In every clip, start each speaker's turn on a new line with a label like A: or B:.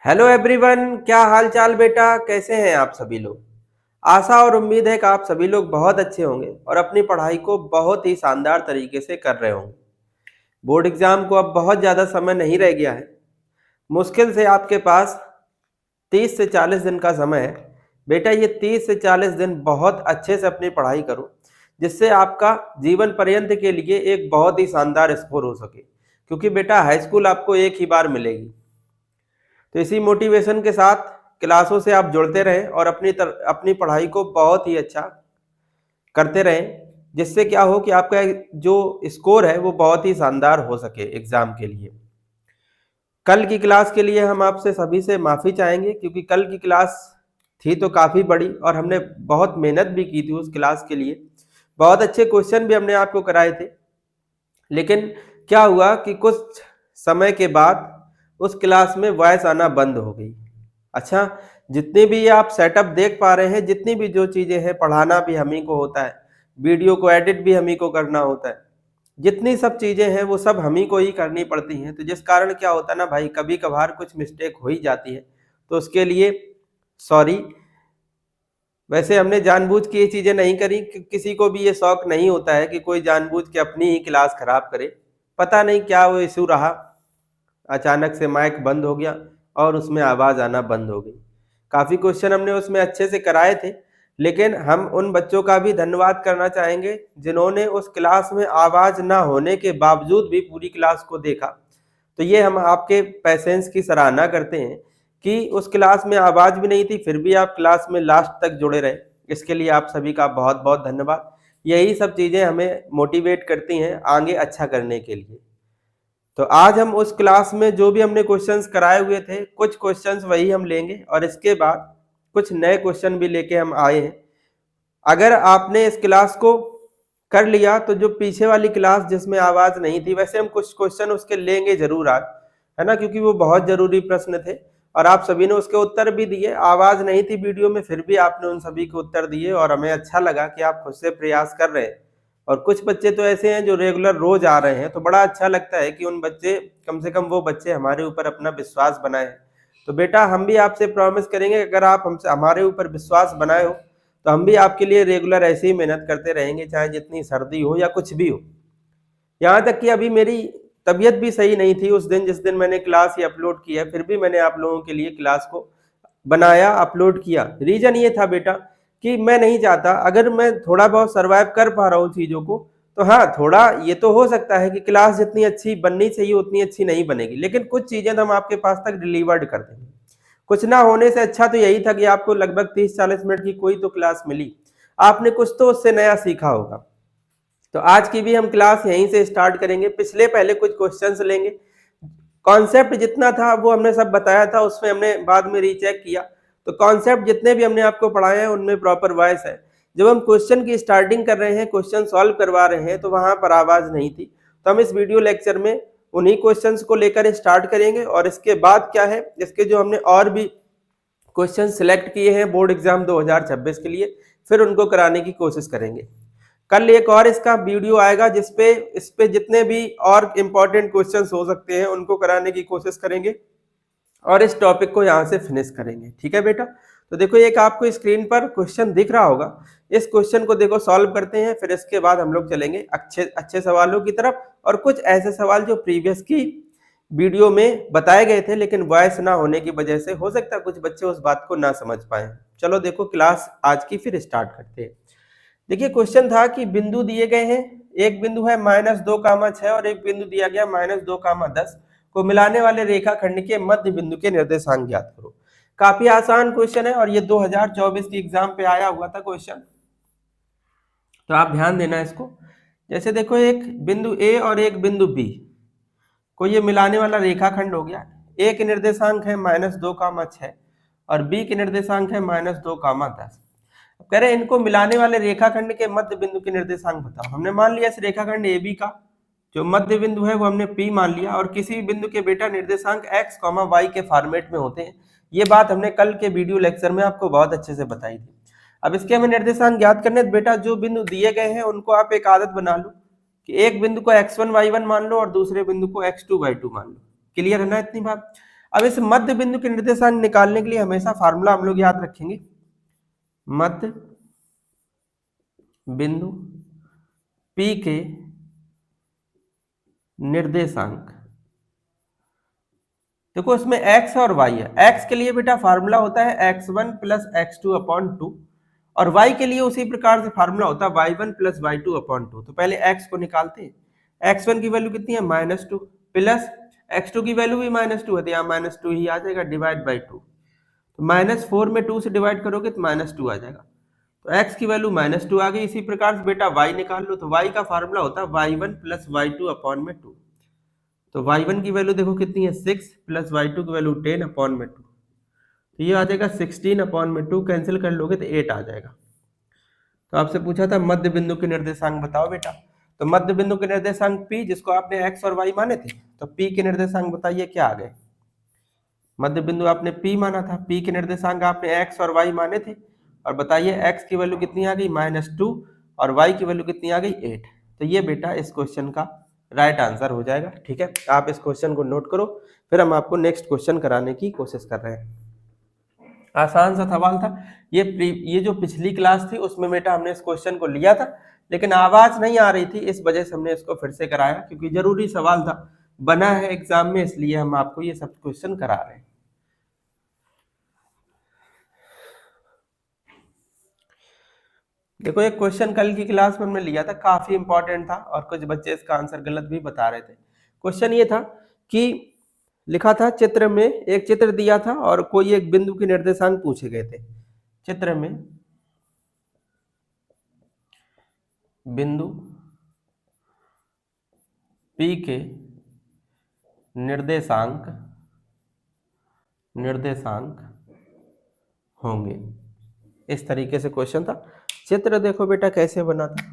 A: Hello everyone, क्या हाल चाल बेटा? कैसे हैं आप सभी लोग? आशा और उम्मीद है कि आप सभी लोग बहुत अच्छे होंगे और अपनी पढ़ाई को बहुत ही शानदार तरीके से कर रहे होंगे। बोर्ड एग्जाम को अब बहुत ज़्यादा समय नहीं रह गया है। मुश्किल से आपके पास 30 से 40 दिन का समय है। बेटा, ये 30 से 40 दिन बहुत अच्छे से अपनी पढ़ाई करो, जिससे आपका जीवन पर्यंत के लिए एक बहुत ही शानदार स्कोर हो सके। क्योंकि बेटा, हाई स्कूल आपको एक ही बार मिलेगी। तो इसी मोटिवेशन के साथ क्लासों से आप जुड़ते रहें और अपनी पढ़ाई को बहुत ही अच्छा करते रहें, जिससे क्या हो कि आपका जो स्कोर है वो बहुत ही शानदार हो सके एग्जाम के लिए। कल की क्लास के लिए हम आपसे सभी से माफ़ी चाहेंगे, क्योंकि कल की क्लास थी तो काफ़ी बड़ी और हमने बहुत मेहनत भी की थी उस क्लास के लिए। बहुत अच्छे क्वेश्चन भी हमने आपको कराए थे, लेकिन क्या हुआ कि कुछ समय के बाद उस क्लास में वॉइस आना बंद हो गई। अच्छा, जितनी भी आप सेटअप देख पा रहे हैं, जितनी भी जो चीज़ें हैं, पढ़ाना भी हम ही को होता है, वीडियो को एडिट भी हम ही को करना होता है, जितनी सब चीज़ें हैं वो सब हम ही को ही करनी पड़ती हैं। तो जिस कारण क्या होता है ना भाई, कभी कभार कुछ मिस्टेक हो ही जाती है, तो उसके लिए सॉरी। वैसे हमने जानबूझ के ये चीज़ें नहीं करी, किसी को भी ये शौक नहीं होता है कि कोई जानबूझ के अपनी ही क्लास खराब करे। पता नहीं क्या वो इशू रहा, अचानक से माइक बंद हो गया और उसमें आवाज़ आना बंद हो गई। काफ़ी क्वेश्चन हमने उसमें अच्छे से कराए थे, लेकिन हम उन बच्चों का भी धन्यवाद करना चाहेंगे जिन्होंने उस क्लास में आवाज़ ना होने के बावजूद भी पूरी क्लास को देखा। तो ये हम आपके पेशेंस की सराहना करते हैं कि उस क्लास में आवाज़ भी नहीं थी, फिर भी आप क्लास में लास्ट तक जुड़े रहे। इसके लिए आप सभी का बहुत बहुत धन्यवाद। यही सब चीज़ें हमें मोटिवेट करती हैं आगे अच्छा करने के लिए। तो आज हम उस क्लास में जो भी हमने क्वेश्चंस कराए हुए थे, कुछ क्वेश्चंस वही हम लेंगे और इसके बाद कुछ नए क्वेश्चन भी लेके हम आए हैं। अगर आपने इस क्लास को कर लिया तो जो पीछे वाली क्लास जिसमें आवाज़ नहीं थी, वैसे हम कुछ क्वेश्चन उसके लेंगे ज़रूर आज, है ना? क्योंकि वो बहुत ज़रूरी प्रश्न थे और आप सभी ने उसके उत्तर भी दिए। आवाज़ नहीं थी वीडियो में, फिर भी आपने उन सभी के उत्तर दिए और हमें अच्छा लगा कि आप खुद से प्रयास कर रहे हैं। और कुछ बच्चे तो ऐसे हैं जो रेगुलर रोज आ रहे हैं, तो बड़ा अच्छा लगता है कि उन बच्चे, कम से कम वो बच्चे हमारे ऊपर अपना विश्वास बनाए। तो बेटा, हम भी आपसे प्रॉमिस करेंगे, अगर आप हमसे हमारे ऊपर विश्वास बनाए हो तो हम भी आपके लिए रेगुलर ऐसे ही मेहनत करते रहेंगे, चाहे जितनी सर्दी हो या कुछ भी हो। यहाँ तक कि अभी मेरी तबीयत भी सही नहीं थी उस दिन, जिस दिन मैंने क्लास ये अपलोड की है, फिर भी मैंने आप लोगों के लिए क्लास को बनाया, अपलोड किया। रीजन ये था बेटा कि मैं नहीं चाहता, अगर मैं थोड़ा बहुत सर्वाइव कर पा रहा हूँ चीज़ों को, तो हाँ, थोड़ा ये तो हो सकता है कि क्लास जितनी अच्छी बननी चाहिए उतनी अच्छी नहीं बनेगी, लेकिन कुछ चीज़ें तो हम आपके पास तक डिलीवर्ड कर देंगे। कुछ ना होने से अच्छा तो यही था कि आपको लगभग 30-40 मिनट की कोई तो क्लास मिली, आपने कुछ तो उससे नया सीखा होगा। तो आज की भी हम क्लास यहीं से स्टार्ट करेंगे। पिछले पहले कुछ क्वेश्चंस लेंगे। कॉन्सेप्ट जितना था वो हमने सब बताया था, उसमें हमने बाद में रीचेक किया। तो कॉन्सेप्ट जितने भी हमने आपको पढ़ाए हैं उनमें प्रॉपर वॉइस है। जब हम क्वेश्चन की स्टार्टिंग कर रहे हैं, क्वेश्चन सॉल्व करवा रहे हैं, तो वहां पर आवाज नहीं थी। तो हम इस वीडियो लेक्चर में उन्हीं क्वेश्चंस को लेकर स्टार्ट करेंगे और इसके बाद क्या है, इसके जो हमने और भी क्वेश्चन सिलेक्ट किए हैं बोर्ड एग्जाम 2026 के लिए, फिर उनको कराने की कोशिश करेंगे। कल एक और इसका वीडियो आएगा जिसपे इस पे जितने भी और इम्पोर्टेंट क्वेश्चंस हो सकते हैं उनको कराने की कोशिश करेंगे और इस टॉपिक को यहाँ से फिनिश करेंगे। ठीक है बेटा? तो देखो, एक आपको स्क्रीन पर क्वेश्चन दिख रहा होगा, इस क्वेश्चन को देखो सॉल्व करते हैं, फिर इसके बाद हम लोग चलेंगे अच्छे अच्छे सवालों की तरफ और कुछ ऐसे सवाल जो प्रीवियस की वीडियो में बताए गए थे, लेकिन वॉइस ना होने की वजह से हो सकता है कुछ बच्चे उस बात को ना समझ पाए। चलो देखो, क्लास आज की फिर स्टार्ट करते हैं। देखिए, क्वेश्चन था कि बिंदु दिए गए हैं, एक बिंदु है -2,6 और एक बिंदु दिया गया -2,10 को मिलाने वाले रेखाखंड के मध्य बिंदु के निर्देशांक ज्ञात करो। काफी आसान क्वेश्चन है और ये 2024 की एग्जाम पे आया हुआ था क्वेश्चन, तो आप ध्यान देना इसको। जैसे देखो, एक बिंदु ए और एक बिंदु बी को ये मिलाने वाला रेखाखंड हो गया। ए के निर्देशांक है -2,6 और बी के निर्देशांक है -2,10। कह रहे हैं इनको मिलाने वाले रेखाखंड के मध्य बिंदु के निर्देशांक बताओ। हमने मान लिया इस रेखाखंड ए बी का जो मध्य बिंदु है वो हमने P मान लिया, और किसी भी बिंदु के बेटा निर्देशांक x, y के फॉर्मेट में होते हैं। ये बात हमने कल के वीडियो लेक्चर में आपको बहुत अच्छे से बताई थी। अब इसके हमें निर्देशांक ज्ञात करने, तो बेटा जो बिंदु दिए गए हैं उनको आप एक आदत बना लो कि एक बिंदु को x1 y1 मान लो और दूसरे बिंदु को x2 y2 मान लो। क्लियर है ना इतनी बात? अब इस मध्य बिंदु के निर्देशांक निकालने के लिए हमेशा फार्मूला हम लोग याद रखेंगे, मध्य बिंदु P के निर्देशांक। देखो इसमें x और y है, x के लिए बेटा फार्मूला होता है x1 प्लस x2 अपॉन 2 और y के लिए उसी प्रकार से फार्मूला होता है y1 प्लस y2 अपॉन 2। तो पहले x को निकालते हैं, x1 की वैल्यू कितनी है -2 प्लस x2 की वैल्यू भी -2 है तो यहाँ -2 ही आ जाएगा डिवाइड बाई 2। तो -4 में 2 से डिवाइड करोगे तो -2 आ जाएगा, तो x की वैल्यू -2 आ गई। इसी प्रकार से बेटा y निकाल लो, तो y का फार्मूला होता है y1 प्लस y2 अपॉन में 2। तो y1 की वैल्यू देखो कितनी है 6 प्लस y2 की वैल्यू 10 अपॉन में 2, तो ये आ जाएगा 16 अपॉन में 2, कैंसिल कर लोगे तो 8 आ जाएगा। तो आपसे पूछा था मध्य बिंदु के निर्देशांक बताओ बेटा, तो मध्य बिंदु के निर्देशांक P जिसको आपने x और y माने थे, तो P के निर्देशांक बताइए क्या आ गए। मध्य बिंदु आपने P माना था, P के निर्देशांक आपने x और y माने थे और बताइए x की वैल्यू कितनी आ गई -2 और y की वैल्यू कितनी आ गई 8। तो ये बेटा इस क्वेश्चन का राइट आंसर हो जाएगा। ठीक है, आप इस क्वेश्चन को नोट करो, फिर हम आपको नेक्स्ट क्वेश्चन कराने की कोशिश कर रहे हैं। आसान सा सवाल था, ये जो पिछली क्लास थी उसमें बेटा हमने इस क्वेश्चन को लिया था, लेकिन आवाज नहीं आ रही थी, इस वजह से हमने इसको फिर से कराया क्योंकि जरूरी सवाल था, बना है एग्जाम में, इसलिए हम आपको ये सब क्वेश्चन करा रहे हैं। देखो एक क्वेश्चन कल की क्लास में हमने लिया था, काफी इंपॉर्टेंट था और कुछ बच्चे इसका आंसर गलत भी बता रहे थे। क्वेश्चन ये था कि लिखा था चित्र में, एक चित्र दिया था और कोई एक बिंदु के निर्देशांक पूछे गए थे। चित्र में बिंदु P के निर्देशांक होंगे, इस तरीके से क्वेश्चन था। चित्र देखो बेटा कैसे बना था,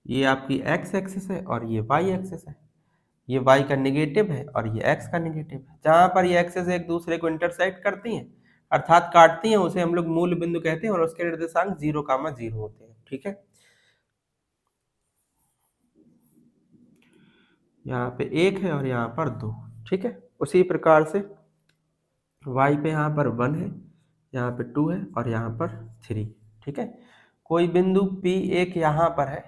A: ये आपकी x एक्सिस है और ये y एक्सिस है, ये y का नेगेटिव है और ये x का नेगेटिव है। जहां पर ये एक्सिस एक दूसरे को इंटरसेक्ट करती हैं अर्थात काटती हैं, उसे हम लोग मूल बिंदु कहते हैं और उसके निर्देशांक 0,0 होते हैं। ठीक है, यहाँ पे 1 है और यहाँ पर 2। ठीक है, उसी प्रकार से y पे यहाँ पर 1 है, यहाँ पे 2 है और यहाँ पर 3। ठीक है, कोई बिंदु P1 यहाँ पर है,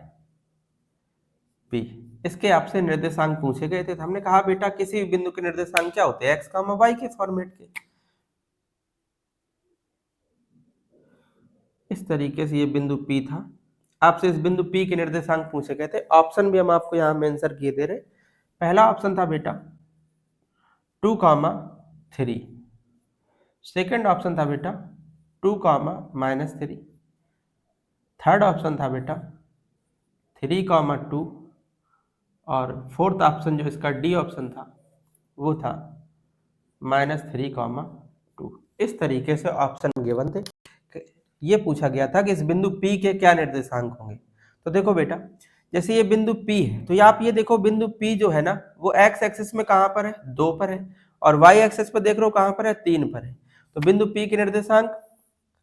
A: P, इसके आपसे निर्देशांक पूछे गए थे, तो हमने कहा बेटा किसी भी बिंदु के निर्देशांक क्या होते हैं, x, y के फॉर्मेट के। इस तरीके से ये बिंदु P था, आपसे इस बिंदु P के निर्देशांक पूछे गए थे। ऑप्शन भी हम आपको यहाँ मेंशन किए दे रहे। पहला ऑप्शन था बेटा 2,3, सेकंड ऑप्शन था बेटा 2,-3, थर्ड ऑप्शन था बेटा 3,2 और फोर्थ ऑप्शन जो इसका डी ऑप्शन था वो था -3,2। इस तरीके से ऑप्शन गिवन थे। ये पूछा गया था कि इस बिंदु P के क्या निर्देशांक होंगे। तो देखो बेटा जैसे ये बिंदु P है, तो आप ये देखो बिंदु P जो है ना वो x एक्सिस में कहां पर है 2 पर है और y एक्सिस पर देख रहे हो कहां पर है 3 पर है। तो बिंदु P के निर्देशांक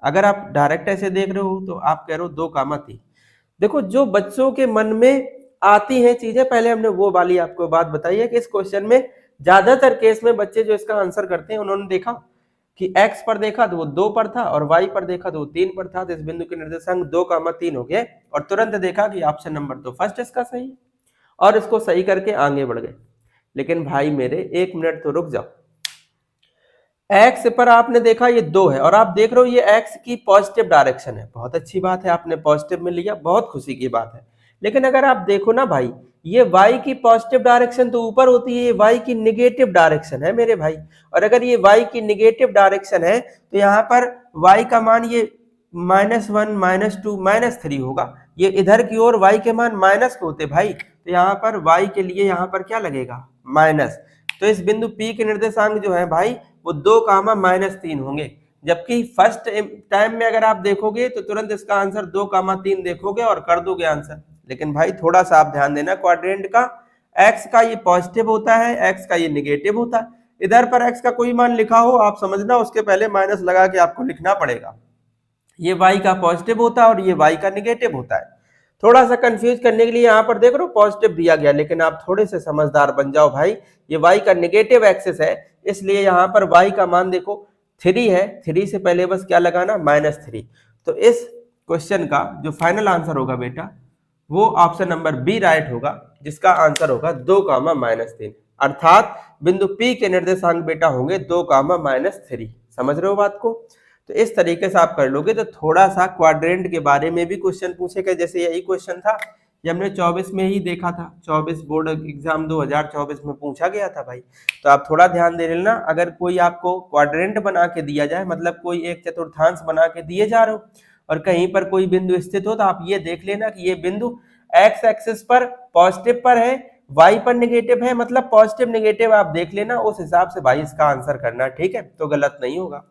A: अगर आप डायरेक्ट ऐसे देख रहे हो तो आप कह रहे हो 2,3। देखो जो बच्चों के मन में आती हैं चीजें, पहले हमने वो वाली आपको बात बताई है कि इस क्वेश्चन में ज्यादातर केस में बच्चे जो इसका आंसर करते हैं उन्होंने देखा कि x पर देखा तो वो 2 पर था और y पर देखा तो वो 3 पर था, तो इस बिंदु के निर्देशांक 2,3 हो गए और तुरंत देखा कि ऑप्शन नंबर 2 फर्स्ट इसका सही है और इसको सही करके आगे बढ़ गए। लेकिन भाई मेरे 1 मिनट तो रुक जाओ, x पर आपने देखा ये 2 है और आप देख रहे हो ये x की पॉजिटिव डायरेक्शन है, बहुत अच्छी बात है, आपने पॉजिटिव में लिया, बहुत खुशी की बात है। लेकिन अगर आप देखो ना भाई ये y की पॉजिटिव डायरेक्शन तो ऊपर होती है, ये y की निगेटिव डायरेक्शन है मेरे भाई, और अगर ये y की निगेटिव डायरेक्शन है तो यहाँ पर y का मान ये -1, -2, -3 होगा, ये इधर की ओर y के मान माइनस के होते भाई, तो यहाँ पर y के लिए यहाँ पर क्या लगेगा माइनस। तो इस बिंदु P के निर्देशांक जो है भाई वो 2,-3 होंगे, जबकि फर्स्ट टाइम में अगर आप देखोगे तो तुरंत इसका आंसर 2,3 देखोगे और कर दोगे आंसर। लेकिन भाई थोड़ा सा आप ध्यान देना क्वाड्रेंट का, x का ये पॉजिटिव होता है, x का ये निगेटिव होता है। इधर पर x का कोई मान लिखा हो आप समझना उसके पहले माइनस लगा के आपको लिखना पड़ेगा। ये y का पॉजिटिव होता है और ये y का निगेटिव होता है। थोड़ा सा कंफ्यूज करने के लिए यहाँ पर देख रहे हो पॉजिटिव दिया गया, लेकिन आप थोड़े से समझदार बन जाओ भाई, ये y का नेगेटिव एक्सिस है, इसलिए यहाँ पर y का मान देखो 3 है, 3 से पहले बस क्या लगाना -3। तो इस क्वेश्चन का जो फाइनल आंसर होगा बेटा वो ऑप्शन नंबर बी राइट होगा, जिसका आंसर होगा 2, -3, अर्थात बिंदु P के निर्देशांक बेटा होंगे 2, -3। समझ रहे हो बात को? तो इस तरीके से आप कर लोगे तो थोड़ा सा क्वाड्रेंट के बारे में भी क्वेश्चन पूछेगा, जैसे यही क्वेश्चन था ये हमने 24 में ही देखा था, 24 बोर्ड एग्जाम 2024 में पूछा गया था भाई। तो आप थोड़ा ध्यान दे लेना, अगर कोई आपको क्वाड्रेंट बना के दिया जाए, मतलब कोई एक चतुर्थांश बना के दिए जा रहे हो और कहीं पर कोई बिंदु स्थित हो, तो आप ये देख लेना कि ये बिंदु एक्स एक्सिस पर पॉजिटिव पर है, वाई पर नेगेटिव है, मतलब पॉजिटिव नेगेटिव आप देख लेना, उस हिसाब से भाई इसका आंसर करना, ठीक है? तो गलत नहीं होगा।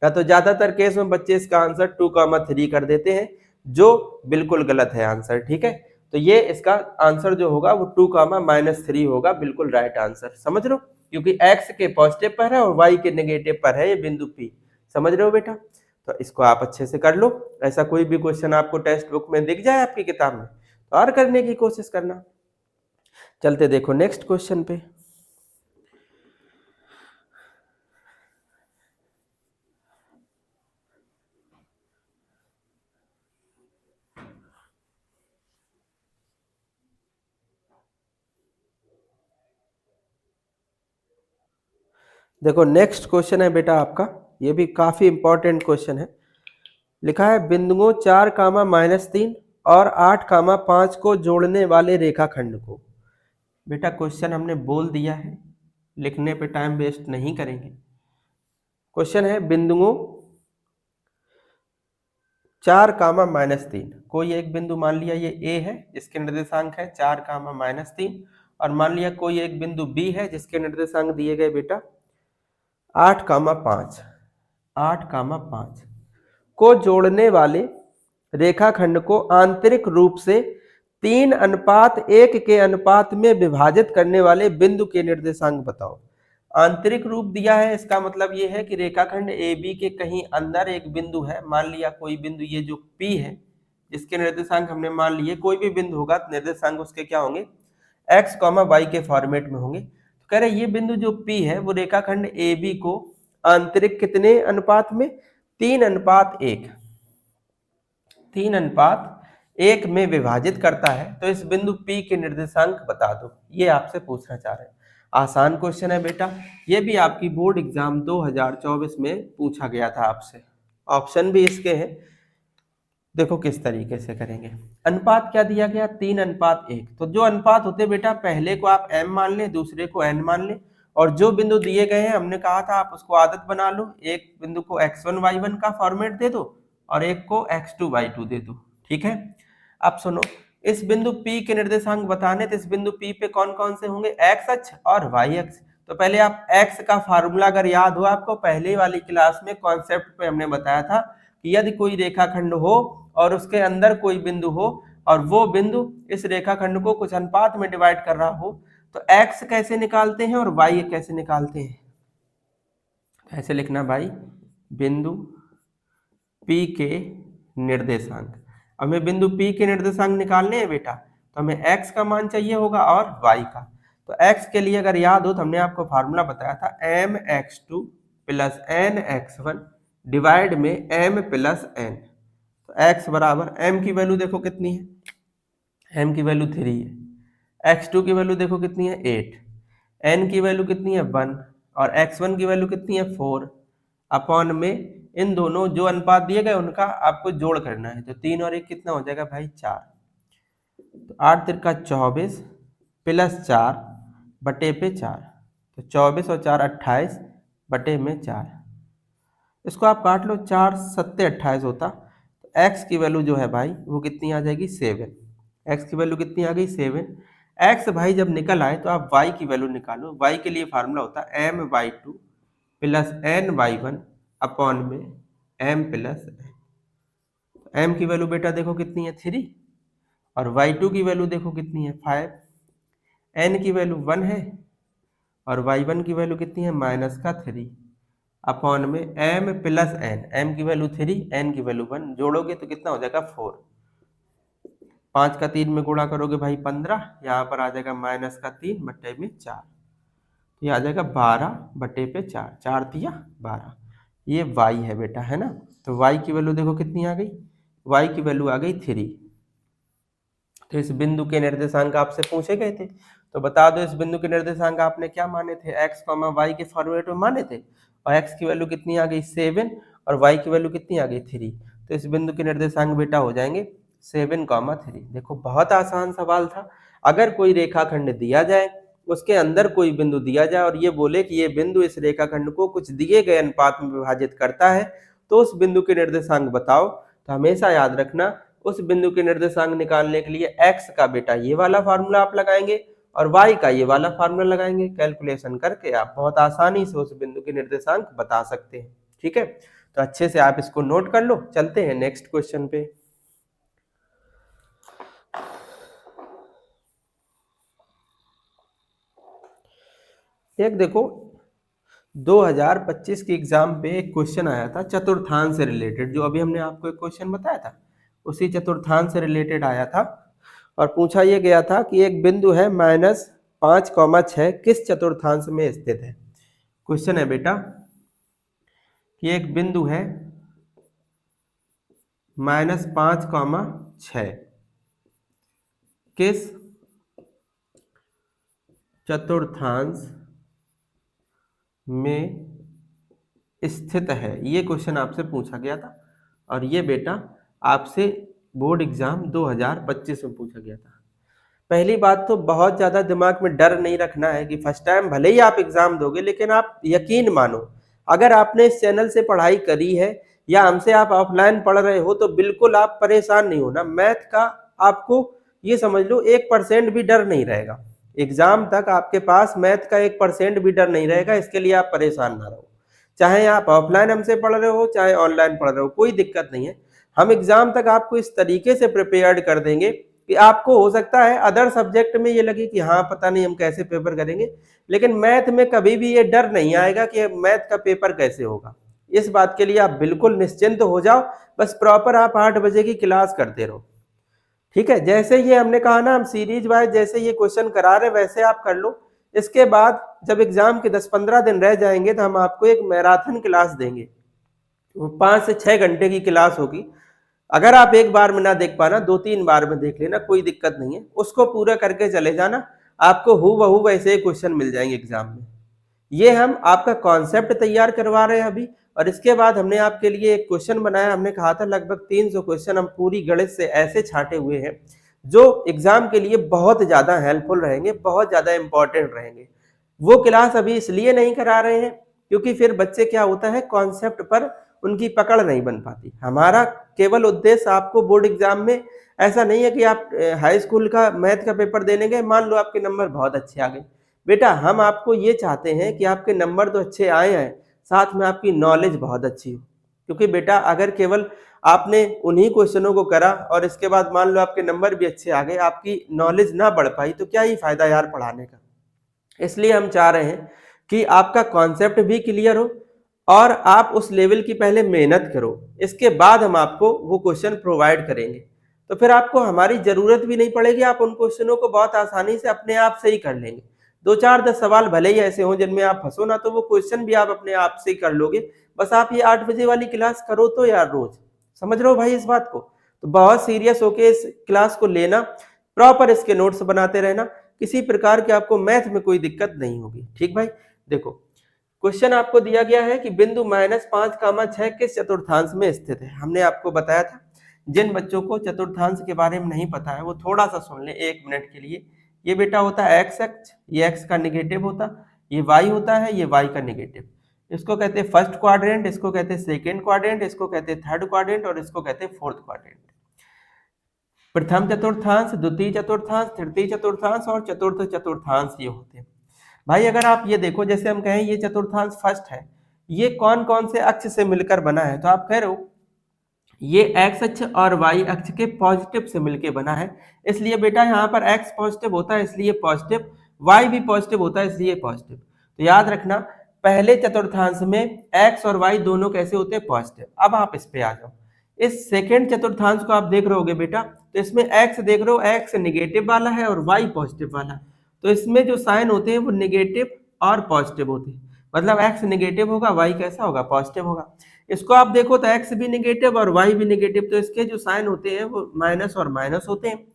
A: ना तो ज्यादातर केस में बच्चे इसका आंसर 2, 3 कर देते हैं, जो बिल्कुल गलत है आंसर, ठीक है? तो ये इसका आंसर जो होगा वो 2, -3 होगा, बिल्कुल राइट आंसर। समझ रहे हो? क्योंकि x के पॉजिटिव पर है और y के नेगेटिव पर है ये बिंदु P। समझ रहे हो बेटा? तो इसको आप अच्छे से कर लो। ऐसा कोई भी क्वेश्चन आपको टेक्स्ट बुक में दिख जाए आपकी किताब में तो और करने की कोशिश करना। चलते देखो नेक्स्ट क्वेश्चन पे। देखो नेक्स्ट क्वेश्चन है बेटा आपका, ये भी काफी इंपॉर्टेंट क्वेश्चन है। लिखा है बिंदुओं 4, -3 और 8, 5 को जोड़ने वाले रेखाखंड को। बेटा क्वेश्चन हमने बोल दिया है, लिखने पे टाइम वेस्ट नहीं करेंगे। क्वेश्चन है बिंदुओं 4, -3, कोई एक बिंदु मान लिया ये A है जिसके निर्देशांक है 4, -3, और मान लिया कोई एक बिंदु B है जिसके निर्देशांक दिए गए बेटा 8, 5, 8, 5 को जोड़ने वाले रेखाखंड को आंतरिक रूप से 3:1 के अनुपात में विभाजित करने वाले बिंदु के निर्देशांक बताओ। आंतरिक रूप दिया है, इसका मतलब ये है कि रेखाखंड AB के कहीं अंदर एक बिंदु है, मान लिया कोई बिंदु ये जो P है जिसके निर्देशांक हमने मान लिए, कोई भी बिंदु होगा तो निर्देशांक उसके क्या होंगे x, y के फॉर्मेट में होंगे। तो कह रहे ये बिंदु जो P है वो रेखाखंड AB को आंतरिक कितने अनुपात में 3:1 3:1 में विभाजित करता है, तो इस बिंदु P के निर्देशांक बता दो, ये आपसे पूछना चाह रहे हैं। आसान क्वेश्चन है बेटा, ये भी आपकी बोर्ड एग्जाम 2024 में पूछा गया था आपसे। ऑप्शन भी इसके हैं, देखो किस तरीके से करेंगे। अनुपात क्या दिया गया 3:1, तो जो अनुपात होते बेटा पहले को आप m मान ले, दूसरे को n मान ले, और जो बिंदु दिए गए हैं हमने कहा था आप उसको आदत बना लो, एक बिंदु को x1 y1 का फॉर्मेट दे दो और एक को x2 y2 दे दो, ठीक है? अब सुनो, इस बिंदु P के निर्देशांक बताने, तो इस बिंदु P पे कौन कौन से होंगे x अक्ष और y अक्ष। तो पहले आप x का फार्मूला अगर याद हो आपको, पहले वाली क्लास में कॉन्सेप्ट पे हमने बताया था कि यदि कोई रेखाखंड हो और उसके अंदर कोई बिंदु हो और वो बिंदु इस रेखाखंड को कुछ अनुपात में डिवाइड कर रहा हो, तो x कैसे निकालते हैं और y कैसे निकालते हैं। ऐसे लिखना भाई, बिंदु P के निर्देशांक। हमें बिंदु P के निर्देशांक निकालने हैं बेटा, तो हमें x का मान चाहिए होगा और y का। तो x के लिए अगर याद हो तो हमने आपको फार्मूला बताया था mx2 + nx1 डिवाइड में m + n। तो x बराबर m की वैल्यू देखो कितनी है, m की वैल्यू 3 है, x2 की वैल्यू देखो कितनी है 8, n की वैल्यू कितनी है 1 और x1 की वैल्यू कितनी है 4, अपॉन में इन दोनों जो अनुपात दिए गए उनका आपको जोड़ करना है। तो 3 और 1 कितना हो जाएगा भाई 4, तो 8 तिरका 24 + 4 बटे पे 4, तो 24 और 4 28 बटे में 4। इसको आप काट लो, 4 7 28 होता, तो x की वैल्यू जो है भाई वो कितनी आ जाएगी 7। x की वैल्यू कितनी आ गई 7। x भाई जब निकल आए तो आप y की वैल्यू निकालो, y के लिए फार्मूला होता है my2 + ny1 अपॉन में m + n। m की वैल्यू बेटा देखो कितनी है 3 और y2 की वैल्यू देखो कितनी है 5, n की वैल्यू 1 है और y1 की वैल्यू कितनी है -3 अपॉन में m + n, m की वैल्यू 3 n की वैल्यू 1, जोड़ोगे तो कितना हो जाएगा 4। 5 का 3 में गुणा करोगे भाई 15, यहाँ पर आ जाएगा -3/4, ये आ जाएगा 12/4, 4 तिया 12, ये y है बेटा, है ना। तो y की वैल्यू देखो कितनी आ गई, y की वैल्यू आ गई 3। तो इस बिंदु के निर्देशांक आपसे पूछे गए थे, तो बता दो इस बिंदु के निर्देशांक आपने क्या माने थे, x, y के फॉर्मेट में माने थे, और x की वैल्यू कितनी आ गई 7 और y की वैल्यू कितनी आ गई 3। तो इस बिंदु के निर्देशांक बेटा हो जाएंगे 7, 3। देखो बहुत आसान सवाल था। अगर कोई रेखाखंड दिया जाए, उसके अंदर कोई बिंदु दिया जाए और ये बोले कि ये बिंदु इस रेखाखंड को कुछ दिए गए अनुपात में विभाजित करता है, तो उस बिंदु के निर्देशांक बताओ। तो हमेशा याद रखना, उस बिंदु के निर्देशांक निकालने के लिए x का बेटा ये वाला फार्मूला आप लगाएंगे और y का ये वाला फार्मूला लगाएंगे। कैलकुलेशन करके आप बहुत आसानी से उस बिंदु के निर्देशांक बता सकते हैं। ठीक है, तो अच्छे से आप इसको नोट कर लो। चलते हैं नेक्स्ट क्वेश्चन पे। एक देखो 2025 के एग्जाम पे एक क्वेश्चन आया था चतुर्थांश से रिलेटेड, जो अभी हमने आपको एक क्वेश्चन बताया था उसी चतुर्थांश से रिलेटेड आया था, और पूछा यह गया था कि एक बिंदु है -5, 6 किस चतुर्थांश में स्थित है। क्वेश्चन है बेटा कि एक बिंदु है -5, 6 किस चतुर्थांश में स्थित है, ये क्वेश्चन आपसे पूछा गया था। और ये बेटा आपसे बोर्ड एग्जाम 2025 में पूछा गया था। पहली बात तो बहुत ज्यादा दिमाग में डर नहीं रखना है कि फर्स्ट टाइम भले ही आप एग्जाम दोगे, लेकिन आप यकीन मानो अगर आपने इस चैनल से पढ़ाई करी है या हमसे आप ऑफलाइन पढ़ रहे हो तो बिल्कुल आप परेशान नहीं होना। मैथ का आपको ये समझ लो 1% भी डर नहीं रहेगा। एग्जाम तक आपके पास मैथ का 1% भी डर नहीं रहेगा, इसके लिए आप परेशान ना रहो। चाहे आप ऑफलाइन हमसे पढ़ रहे हो चाहे ऑनलाइन पढ़ रहे हो, कोई दिक्कत नहीं है। हम एग्जाम तक आपको इस तरीके से प्रिपेयर्ड कर देंगे कि आपको हो सकता है अदर सब्जेक्ट में ये लगे कि हाँ पता नहीं हम कैसे पेपर करेंगे, लेकिन मैथ में कभी भी ये डर नहीं आएगा कि मैथ का पेपर कैसे होगा। इस बात के लिए आप बिल्कुल निश्चिंत हो जाओ, बस प्रॉपर आप 8 बजे की क्लास करते रहो। ठीक है, जैसे ये हमने कहा ना, हम सीरीज वाइज जैसे ये क्वेश्चन करा रहे वैसे आप कर लो। इसके बाद जब एग्जाम के 10-15 दिन रह जाएंगे तो हम आपको एक मैराथन क्लास देंगे, वो 5 से 6 घंटे की क्लास होगी। अगर आप एक बार में ना देख पाना 2-3 बार में देख लेना, कोई दिक्कत नहीं है, उसको पूरा करके चले जाना, आपको हूबहू वैसे ही क्वेश्चन मिल जाएंगे एग्जाम में। ये हम आपका कॉन्सेप्ट तैयार करवा रहे हैं अभी, और इसके बाद हमने आपके लिए एक क्वेश्चन बनाया। हमने कहा था लगभग 300 क्वेश्चन हम पूरी गणित से ऐसे छांटे हुए हैं जो एग्जाम के लिए बहुत ज्यादा हेल्पफुल रहेंगे, बहुत ज्यादा इंपॉर्टेंट रहेंगे। वो क्लास अभी इसलिए नहीं करा रहे हैं क्योंकि फिर बच्चे क्या होता है कॉन्सेप्ट पर उनकी पकड़ नहीं बन पाती। हमारा केवल उद्देश्य आपको बोर्ड एग्जाम में ऐसा नहीं है कि आप हाई स्कूल का मैथ का पेपर देने गए, मान लो आपके नंबर बहुत अच्छे आ गए, बेटा हम आपको ये चाहते हैं कि आपके नंबर तो अच्छे आए हैं, साथ में आपकी नॉलेज बहुत अच्छी हो। क्योंकि बेटा अगर केवल आपने उन्हीं क्वेश्चनों को करा और इसके बाद मान लो आपके नंबर भी अच्छे आ गए, आपकी नॉलेज ना बढ़ पाई, तो क्या ही फायदा यार पढ़ाने का। इसलिए हम चाह रहे हैं कि आपका कॉन्सेप्ट भी क्लियर हो और आप उस लेवल की पहले मेहनत करो, इसके बाद हम आपको वो क्वेश्चन प्रोवाइड करेंगे। तो फिर आपको हमारी जरूरत भी नहीं पड़ेगी, आप उन क्वेश्चनों को बहुत आसानी से अपने आप से ही कर लेंगे। 2-4-10 सवाल भले ही ऐसे हों जिनमें आप फंसो ना, तो वो क्वेश्चन भी आप अपने आप से ही कर लोगे। बस आप ये 8 बजे वाली क्लास करो तो यार रोज, समझ रहे हो भाई इस बात को। तो बहुत सीरियस होके इस क्लास को लेना, प्रॉपर इसके नोट्स बनाते रहना, किसी प्रकार की आपको मैथ में कोई दिक्कत नहीं होगी। ठीक भाई, देखो क्वेश्चन आपको दिया गया है कि बिंदु -5, 6 किस चतुर्थांश में स्थित है। हमने आपको बताया था, जिन बच्चों को चतुर्थांश के बारे में नहीं पता है वो थोड़ा सा सुन ले 1 मिनट के लिए। ये बेटा होता है एक्स अक्ष, ये एक्स का निगेटिव होता, ये वाई होता है, ये वाई का निगेटिव। इसको कहते हैं फर्स्ट क्वाड्रेंट, इसको कहते हैं सेकेंड क्वाड्रेंट, इसको कहते हैं थर्ड क्वाड्रेंट और इसको कहते हैं फोर्थ क्वाड्रेंट। प्रथम चतुर्थांश, द्वितीय चतुर्थांश, तृतीय चतुर्थांश और चतुर्थ चतुर्थांश ये होते हैं। भाई अगर आप ये देखो, जैसे हम कहें ये चतुर्थांश फर्स्ट है, ये कौन कौन से अक्ष से मिलकर बना है, तो आप कह रहे हो ये एक्स अक्ष और वाई अक्ष के पॉजिटिव से मिलकर बना है, इसलिए बेटा यहाँ पर एक्स पॉजिटिव होता है इसलिए पॉजिटिव, वाई भी पॉजिटिव होता है इसलिए पॉजिटिव। तो याद रखना पहले चतुर्थांश में एक्स और वाई दोनों कैसे होते हैं, पॉजिटिव। अब आप इस पे आ जाओ, इस सेकेंड चतुर्थांश को आप देख रहे होगे बेटा, तो इसमें x देख रहे हो, x निगेटिव वाला है और y पॉजिटिव वाला है, तो इसमें जो साइन होते हैं वो निगेटिव और पॉजिटिव होते हैं, मतलब x निगेटिव होगा, y कैसा होगा, पॉजिटिव होगा। इसको आप देखो तो x भी निगेटिव और y भी निगेटिव, तो इसके जो साइन होते हैं वो माइनस और माइनस होते हैं।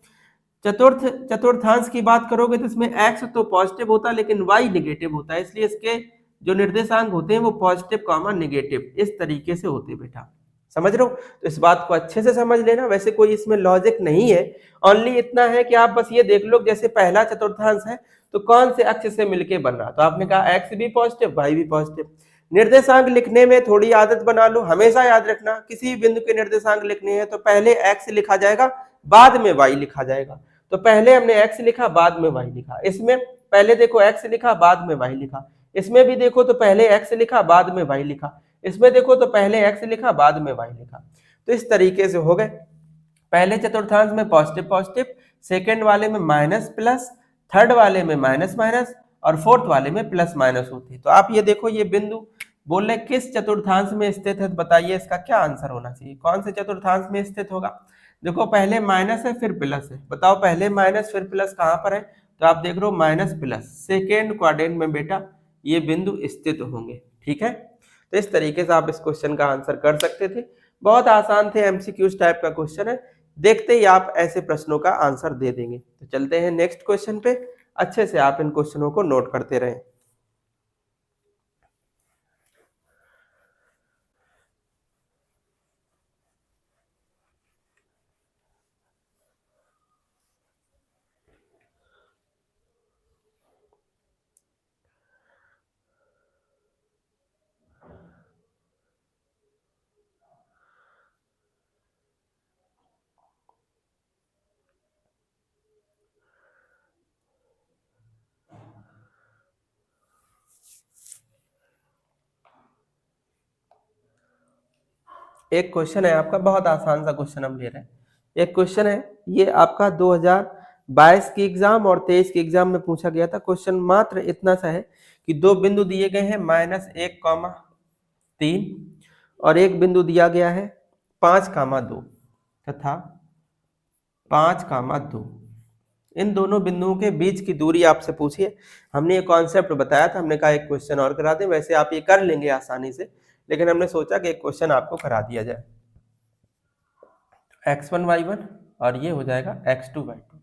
A: चतुर्थांश की बात करोगे तो इसमें x तो पॉजिटिव होता है लेकिन y निगेटिव होता है, इसलिए इसके जो निर्देशांक होते हैं वो पॉजिटिव कॉमा निगेटिव इस तरीके से होते हैं बेटा, समझ रहे हो। तो इस बात को अच्छे से समझ लेना, वैसे कोई इसमें लॉजिक नहीं है, ओनली इतना है कि आप बस ये देख लो जैसे पहला चतुर्थांश है तो कौन से अक्ष से मिलके बन रहा, तो आपने कहा x भी पॉजिटिव y भी पॉजिटिव। निर्देशांक लिखने में थोड़ी आदत बना लो, हमेशा याद रखना किसी बिंदु के निर्देशांक लिखने हैं तो पहले x लिखा जाएगा बाद में y लिखा जाएगा, तो पहले हमने x लिखा बाद में y लिखा, इसमें पहले देखो x लिखा बाद में y लिखा, इसमें भी देखो तो पहले x लिखा बाद में y लिखा, इसमें देखो तो पहले x लिखा बाद में y लिखा। तो इस तरीके से हो गए, पहले चतुर्थांश में पॉजिटिव पॉजिटिव, सेकंड वाले में माइनस प्लस, थर्ड वाले में माइनस माइनस और फोर्थ वाले में प्लस माइनस होती है। तो आप ये देखो ये बिंदु बोल रहे किस चतुर्थांश में स्थित है, तो बताइए इसका क्या आंसर होना चाहिए, कौन से चतुर्थांश में स्थित होगा। देखो पहले माइनस है फिर प्लस है, बताओ पहले माइनस फिर प्लस कहां पर है, तो आप देख रहे हो माइनस प्लस सेकेंड क्वाड्रेंट में बेटा ये बिंदु स्थित होंगे, ठीक है। तो इस तरीके से आप इस क्वेश्चन का आंसर कर सकते थे, बहुत आसान थे, एमसीक्यूज टाइप का क्वेश्चन है, देखते ही आप ऐसे प्रश्नों का आंसर दे देंगे। तो चलते हैं नेक्स्ट क्वेश्चन पे, अच्छे से आप इन क्वेश्चनों को नोट करते रहें। एक क्वेश्चन है आपका, बहुत आसान सा क्वेश्चन हम ले रहे हैं। एक क्वेश्चन है, ये आपका 2022 की एग्जाम और 23 की एग्जाम में पूछा गया था। क्वेश्चन मात्र इतना सा है कि दो बिंदु दिए गए हैं -1, 3 और एक बिंदु दिया गया है 5, 2 तथा 5, 2। इन दोनों बिंदुओं के बीच की दूरी आपसे पूछी है। हमने ये कॉन्सेप्ट बताया था, हमने कहा एक क्वेश्चन और करा दें, वैसे आप ये कर लेंगे आसानी से, लेकिन हमने सोचा कि एक क्वेश्चन आपको करा दिया जाए। x1 y1 और ये हो जाएगा x2 y2।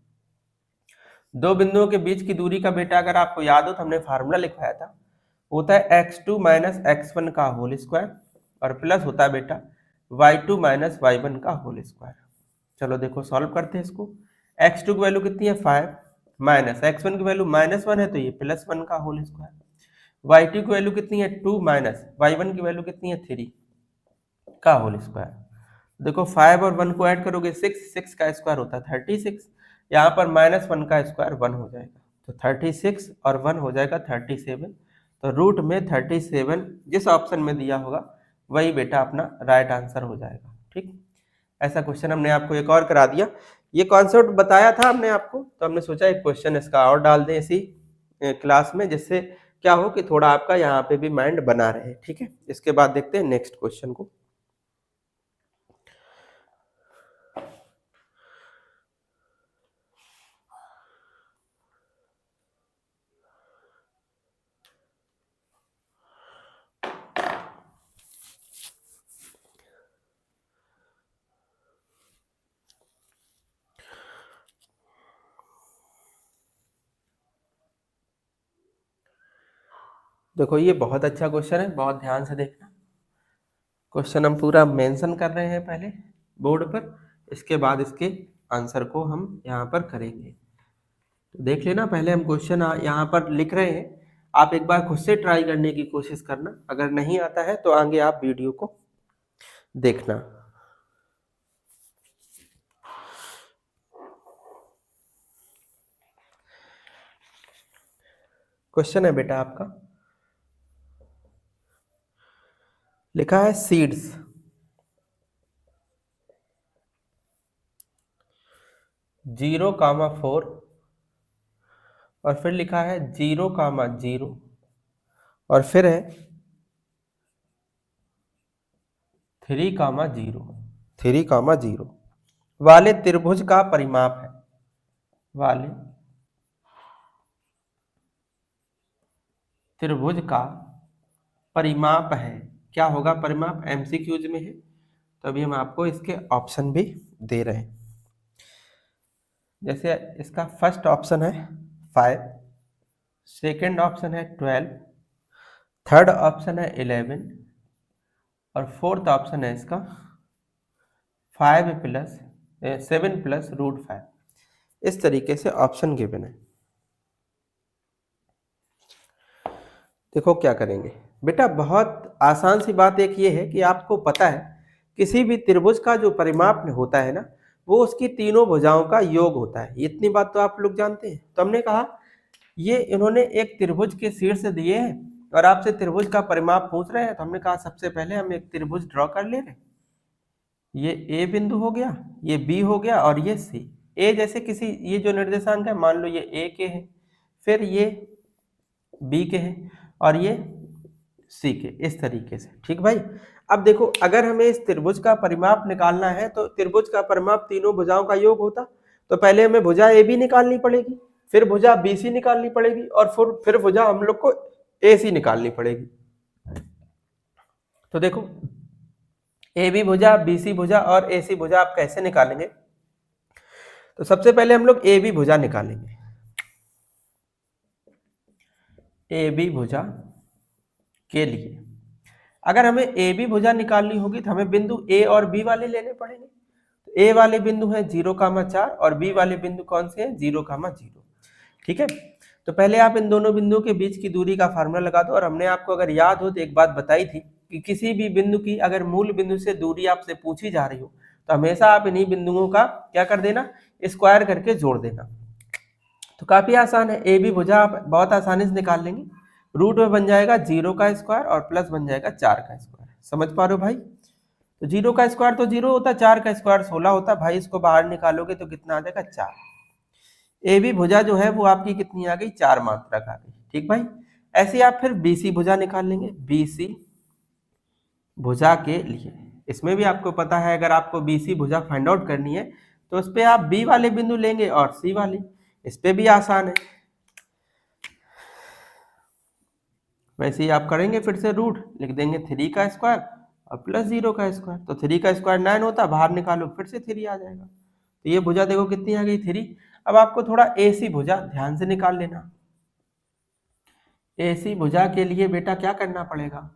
A: दो बिंदुओं के बीच की दूरी का बेटा अगर आपको याद हो तो हमने फार्मूला लिखवाया था, होता है x2 माइनस x1 का होल स्क्वायर और प्लस होता है बेटा y2 माइनस y1 का होल स्क्वायर। चलो देखो सॉल्व करते हैं इसको। x2 की वैल्यू कितनी है 5 माइनस x1 की वैल्यू -1 है तो ये +1 का होल स्क्वायर, y2 की वैल्यू कितनी है 2 माइनस y1 की वैल्यू कितनी है 3 का होल स्क्वायर। देखो 5 और 1 को ऐड करोगे 6 का स्क्वायर होता है 36, यहाँ पर -1 का स्क्वायर 1 हो जाएगा, तो 36 और 1 हो जाएगा 37, तो रूट में 37 जिस ऑप्शन में दिया होगा वही बेटा अपना राइट आंसर हो जाएगा। ठीक, ऐसा क्वेश्चन हमने आपको एक और करा दिया। ये कॉन्सेप्ट बताया था हमने आपको, तो हमने सोचा एक क्वेश्चन इसका और डाल दें इसी क्लास में, जिससे क्या हो कि थोड़ा आपका यहाँ पे भी माइंड बना रहे। ठीक है, इसके बाद देखते हैं नेक्स्ट क्वेश्चन को। देखो ये बहुत अच्छा क्वेश्चन है, बहुत ध्यान से देखना। क्वेश्चन हम पूरा मेंशन कर रहे हैं पहले बोर्ड पर, इसके बाद इसके आंसर को हम यहाँ पर करेंगे। तो देख लेना, पहले हम क्वेश्चन यहाँ पर लिख रहे हैं, आप एक बार खुद से ट्राई करने की कोशिश करना, अगर नहीं आता है तो आगे आप वीडियो को देखना। क्वेश्चन है बेटा आपका, लिखा है सीड्स 0,4 और फिर लिखा है 0,0 और फिर है 3,0। 3,0 वाले त्रिभुज का परिमाप है, वाले त्रिभुज का परिमाप है। क्या होगा परिमाप? एमसीक्यूज में है, तो अभी हम आपको इसके ऑप्शन भी दे रहे हैं। जैसे इसका फर्स्ट ऑप्शन है 5, सेकेंड ऑप्शन है 12, थर्ड ऑप्शन है 11 और फोर्थ ऑप्शन है इसका 7 प्लस √5। इस तरीके से ऑप्शन गिवन है। देखो क्या करेंगे बेटा, बहुत आसान सी बात एक ये है कि आपको पता है किसी भी त्रिभुज का जो परिमाप होता है ना, वो उसकी तीनों भुजाओं का योग होता है। इतनी बात तो आप लोग जानते हैं। तो हमने कहा ये इन्होंने एक त्रिभुज के शीर्ष दिए हैं और आपसे त्रिभुज का परिमाप पूछ रहे हैं, तो हमने कहा सबसे पहले हम एक त्रिभुज ड्रॉ कर ले रहे हैं। ये ए बिंदु हो गया, ये बी हो गया और ये सी। ए जैसे किसी, ये जो निर्देशांक है मान लो ये ए के हैं, फिर ये बी के हैं और ये सी के, इस तरीके से। ठीक भाई। अब देखो अगर हमें इस त्रिभुज का परिमाप निकालना है तो त्रिभुज का परिमाप तीनों भुजाओं का योग होता, तो पहले हमें भुजा ए बी निकालनी पड़ेगी, फिर भुजा बी सी निकालनी पड़ेगी और फिर भुजा हम लोग को ए सी निकालनी पड़ेगी। तो देखो ए बी भुजा, बी सी भुजा और ए सी भुजा आप कैसे निकालेंगे? तो सबसे पहले हम लोग ए बी भुजा निकालेंगे। ए बी भुजा के लिए अगर हमें ए बी भुजा निकालनी होगी तो हमें बिंदु ए और बी वाले लेने पड़ेंगे। तो ए वाले बिंदु है 0,4 और बी वाले बिंदु कौन से हैं? 0,0। ठीक है। तो पहले आप इन दोनों बिंदुओं के बीच की दूरी का फार्मूला लगा दो। और हमने आपको अगर याद हो तो एक बात बताई थी कि किसी भी बिंदु की अगर मूल बिंदु से दूरी आपसे पूछी जा रही हो तो हमेशा आप इन्हीं बिंदुओं का क्या कर देना? स्क्वायर करके जोड़ देना। तो काफी आसान है। ए बी भुजा आप बहुत आसानी से निकाल लेंगे। रूट में बन जाएगा 0 का स्क्वायर और प्लस बन जाएगा 4 का स्क्वायर। समझ पा रहे हो भाई? तो 0 का स्क्वायर तो 0 होता, 4 का स्क्वायर 16 होता। भाई इसको बाहर निकालोगे तो कितना आ जाएगा? 4। ए बी भुजा जो है वो आपकी कितनी आ गई? 4 मात्रक आ गई। ठीक भाई। ऐसे आप फिर बी सी भुजा निकाल लेंगे। बी सी भुजा के लिए इसमें भी आपको पता है, अगर आपको बी सी भुजा फाइंड आउट करनी है तो उस पर आप बी वाले बिंदु लेंगे और सी वाले। इस पे भी आसान है, वैसे ही आप करेंगे। फिर से रूट लिख देंगे 3 का स्क्वायर और प्लस 0 का स्क्वायर। तो 3 का स्क्वायर 9 होता, बाहर निकालो फिर से 3 आ जाएगा। तो ये भुजा देखो कितनी आ गई? 3। अब आपको थोड़ा ए सी भुजा ध्यान से निकाल लेना। ए सी भुजा के लिए बेटा क्या करना पड़ेगा?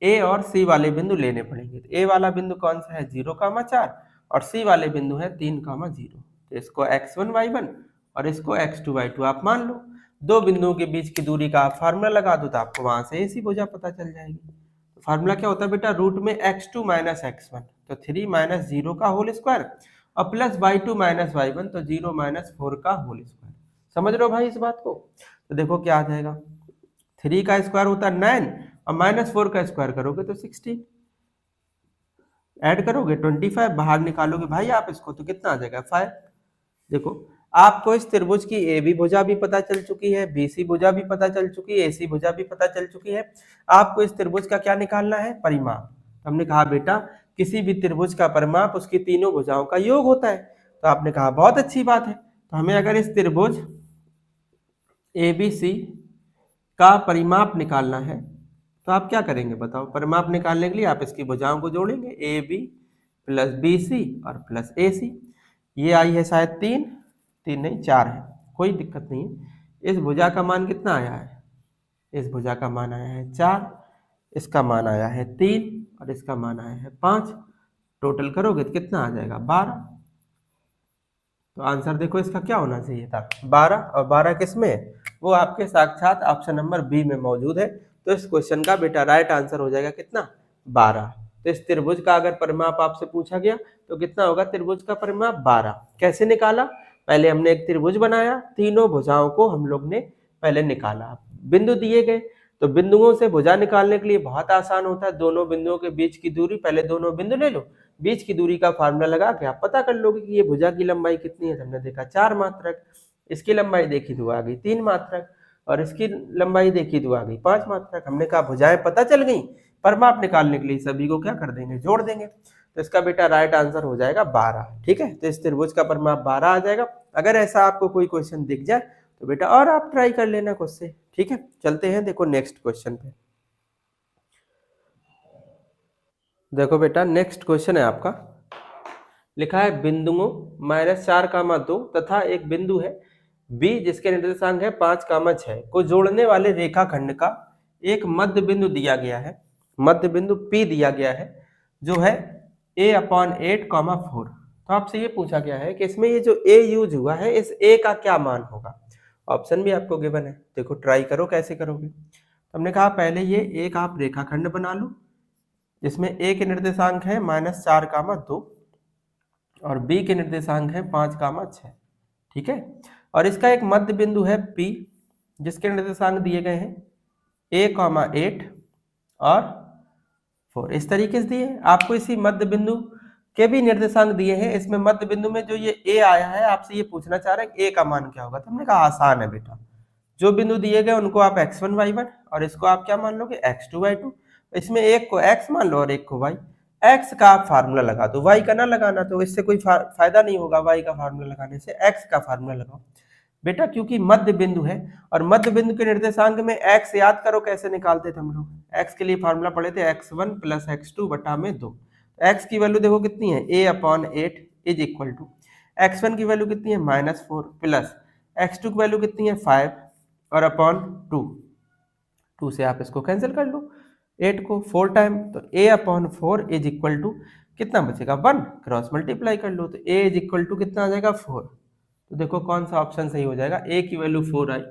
A: ए और सी वाले बिंदु लेने पड़ेंगे। तो ए वाला बिंदु कौन सा है? 0,4 और सी वाले बिंदु है 3,0। तो इसको x1 y1 और इसको x2 y2 आप मान लो। दो बिंदुओं के बीच की दूरी का आप फार्मूला लगा दो तो आपको वहां से ए सी भुजा पता चल जाएगी। तो फार्मूला क्या होता है बेटा? रूट में x2 माइनस x1 तो 3 माइनस 0 का होल स्क्वायर और प्लस y2 माइनस y1 तो 0 माइनस 4 का होल स्क्वायर। समझ रहे हो भाई इस बात को? तो देखो क्या आ जाएगा? 3 का स्क्वायर होता है 9 और माइनस 4 का स्क्वायर करोगे तो 16, ऐड करोगे 25, बाहर निकालोगे भाई आप इसको तो कितना आ जाएगा? 5। देखो आपको इस त्रिभुज की ए बी भुजा भी पता चल चुकी है, बी सी भुजा भी पता चल चुकी है, ए सी भुजा भी पता चल चुकी है। आपको इस त्रिभुज का क्या निकालना है? परिमाप। हमने कहा बेटा किसी भी त्रिभुज का परिमाप उसकी तीनों भुजाओं का योग होता है। तो आपने कहा बहुत अच्छी बात है। तो हमें अगर इस त्रिभुज ए बी सी का परिमाप निकालना है तो आप क्या करेंगे बताओ? परिमाप निकालने के लिए आप इसकी भुजाओं को जोड़ेंगे, A B plus B C और प्लस ए सी। ये आई है शायद 3 नहीं 4 है, कोई दिक्कत नहीं है। इस भुजा का मान कितना आया है? इस भुजा का मान आया है 4, इसका मान आया है 3 और इसका मान आया है 5। टोटल करोगे तो कितना आ जाएगा? 12। तो आंसर देखो इसका क्या होना चाहिए था? 12। और 12 किस में है? वो आपके साक्षात ऑप्शन नंबर बी में मौजूद है। तो इस क्वेश्चन का बेटा राइट आंसर हो जाएगा कितना? 12। तो इस त्रिभुज का अगर परिमाप आपसे पूछा गया तो कितना होगा? त्रिभुज का परिमाप 12। कैसे निकाला? पहले हमने एक त्रिभुज बनाया, तीनों भुजाओं को हम लोग ने पहले निकाला। बिंदु दिए गए तो बिंदुओं से भुजा निकालने के लिए बहुत आसान होता है। दोनों बिंदुओं के बीच की दूरी, पहले दोनों बिंदु ले लो, बीच की दूरी का फार्मूला लगा के आप पता कर लोगे कि ये भुजा की लंबाई कितनी है। हमने देखा 4 मात्रक, इसकी लंबाई देखी तो आ गई 3 मात्रक और इसकी लंबाई देखी तो आ गई 5 मात्रक। हमने कहा भुजाएं पता चल गई, परिमाप निकालने के लिए सभी को क्या कर देंगे? जोड़ देंगे। तो इसका बेटा राइट आंसर हो जाएगा 12। ठीक है, तो इस त्रिभुज का परिमाप 12 आ जाएगा। अगर ऐसा आपको कोई क्वेश्चन दिख जाए तो बेटा और आप ट्राई कर लेना खुद से। ठीक है, चलते हैं देखो नेक्स्ट क्वेश्चन पे। देखो बेटा नेक्स्ट क्वेश्चन है आपका, लिखा है बिंदुओं -4, 2 तथा एक बिंदु है बी जिसके निर्देशांक है 5, 6 को जोड़ने वाले रेखाखंड का एक मध्य बिंदु दिया गया है, मध्य बिंदु P दिया गया है जो है a/8, 4। तो आपसे ये पूछा गया है कि इसमें ये जो a यूज हुआ है इस a का क्या मान होगा। ऑप्शन भी आपको गिवन है, देखो ट्राई करो कैसे करोगे। हमने कहा पहले ये एक आप रेखाखंड बना लो जिसमें a के निर्देशांक है -4, 2 और b के निर्देशांक है 5, 6। ठीक है, और इसका एक मध्य बिंदु है P जिसके निर्देशांक दिए गए हैं a,8 और 4। इस तरीके से दिए आपको इसी मध्य बिंदु के भी निर्देशांक दिए हैं। इसमें मध्य बिंदु में जो ये a आया है आपसे ये पूछना चाह रहा है a का मान क्या होगा। तो हमने कहा आसान है बेटा, जो बिंदु दिए गए उनको आप x1, y1 और इसको आप क्या मान लोगे x2, y2। इसमें एक को x मान लो और एक को y। x का आप फार्मूला लगा दो, y का ना लगाना, तो इससे कोई फायदा नहीं होगा y का फार्मूला लगाने से, x का फार्मूला लगाओ बेटा, क्योंकि मध्य बिंदु है और मध्य बिंदु के निर्देशांक में x याद करो कैसे निकालते थे हम लोग। x के लिए फार्मूला पढ़े थे x1 + x2/2। x की वैल्यू देखो कितनी है a/8 is equal to x1 की वैल्यू कितनी है -4 प्लस x2 की वैल्यू कितनी है 5 और अपॉन 2 से आप इसको कैंसिल कर लो 8 को 4 टाइम, तो a/4 इज इक्वल टू कितना बचेगा 1, क्रॉस मल्टीप्लाई कर लो तो a इज इक्वल टू कितना आ जाएगा 4। तो देखो कौन सा ऑप्शन सही हो जाएगा, a की वैल्यू 4 आई,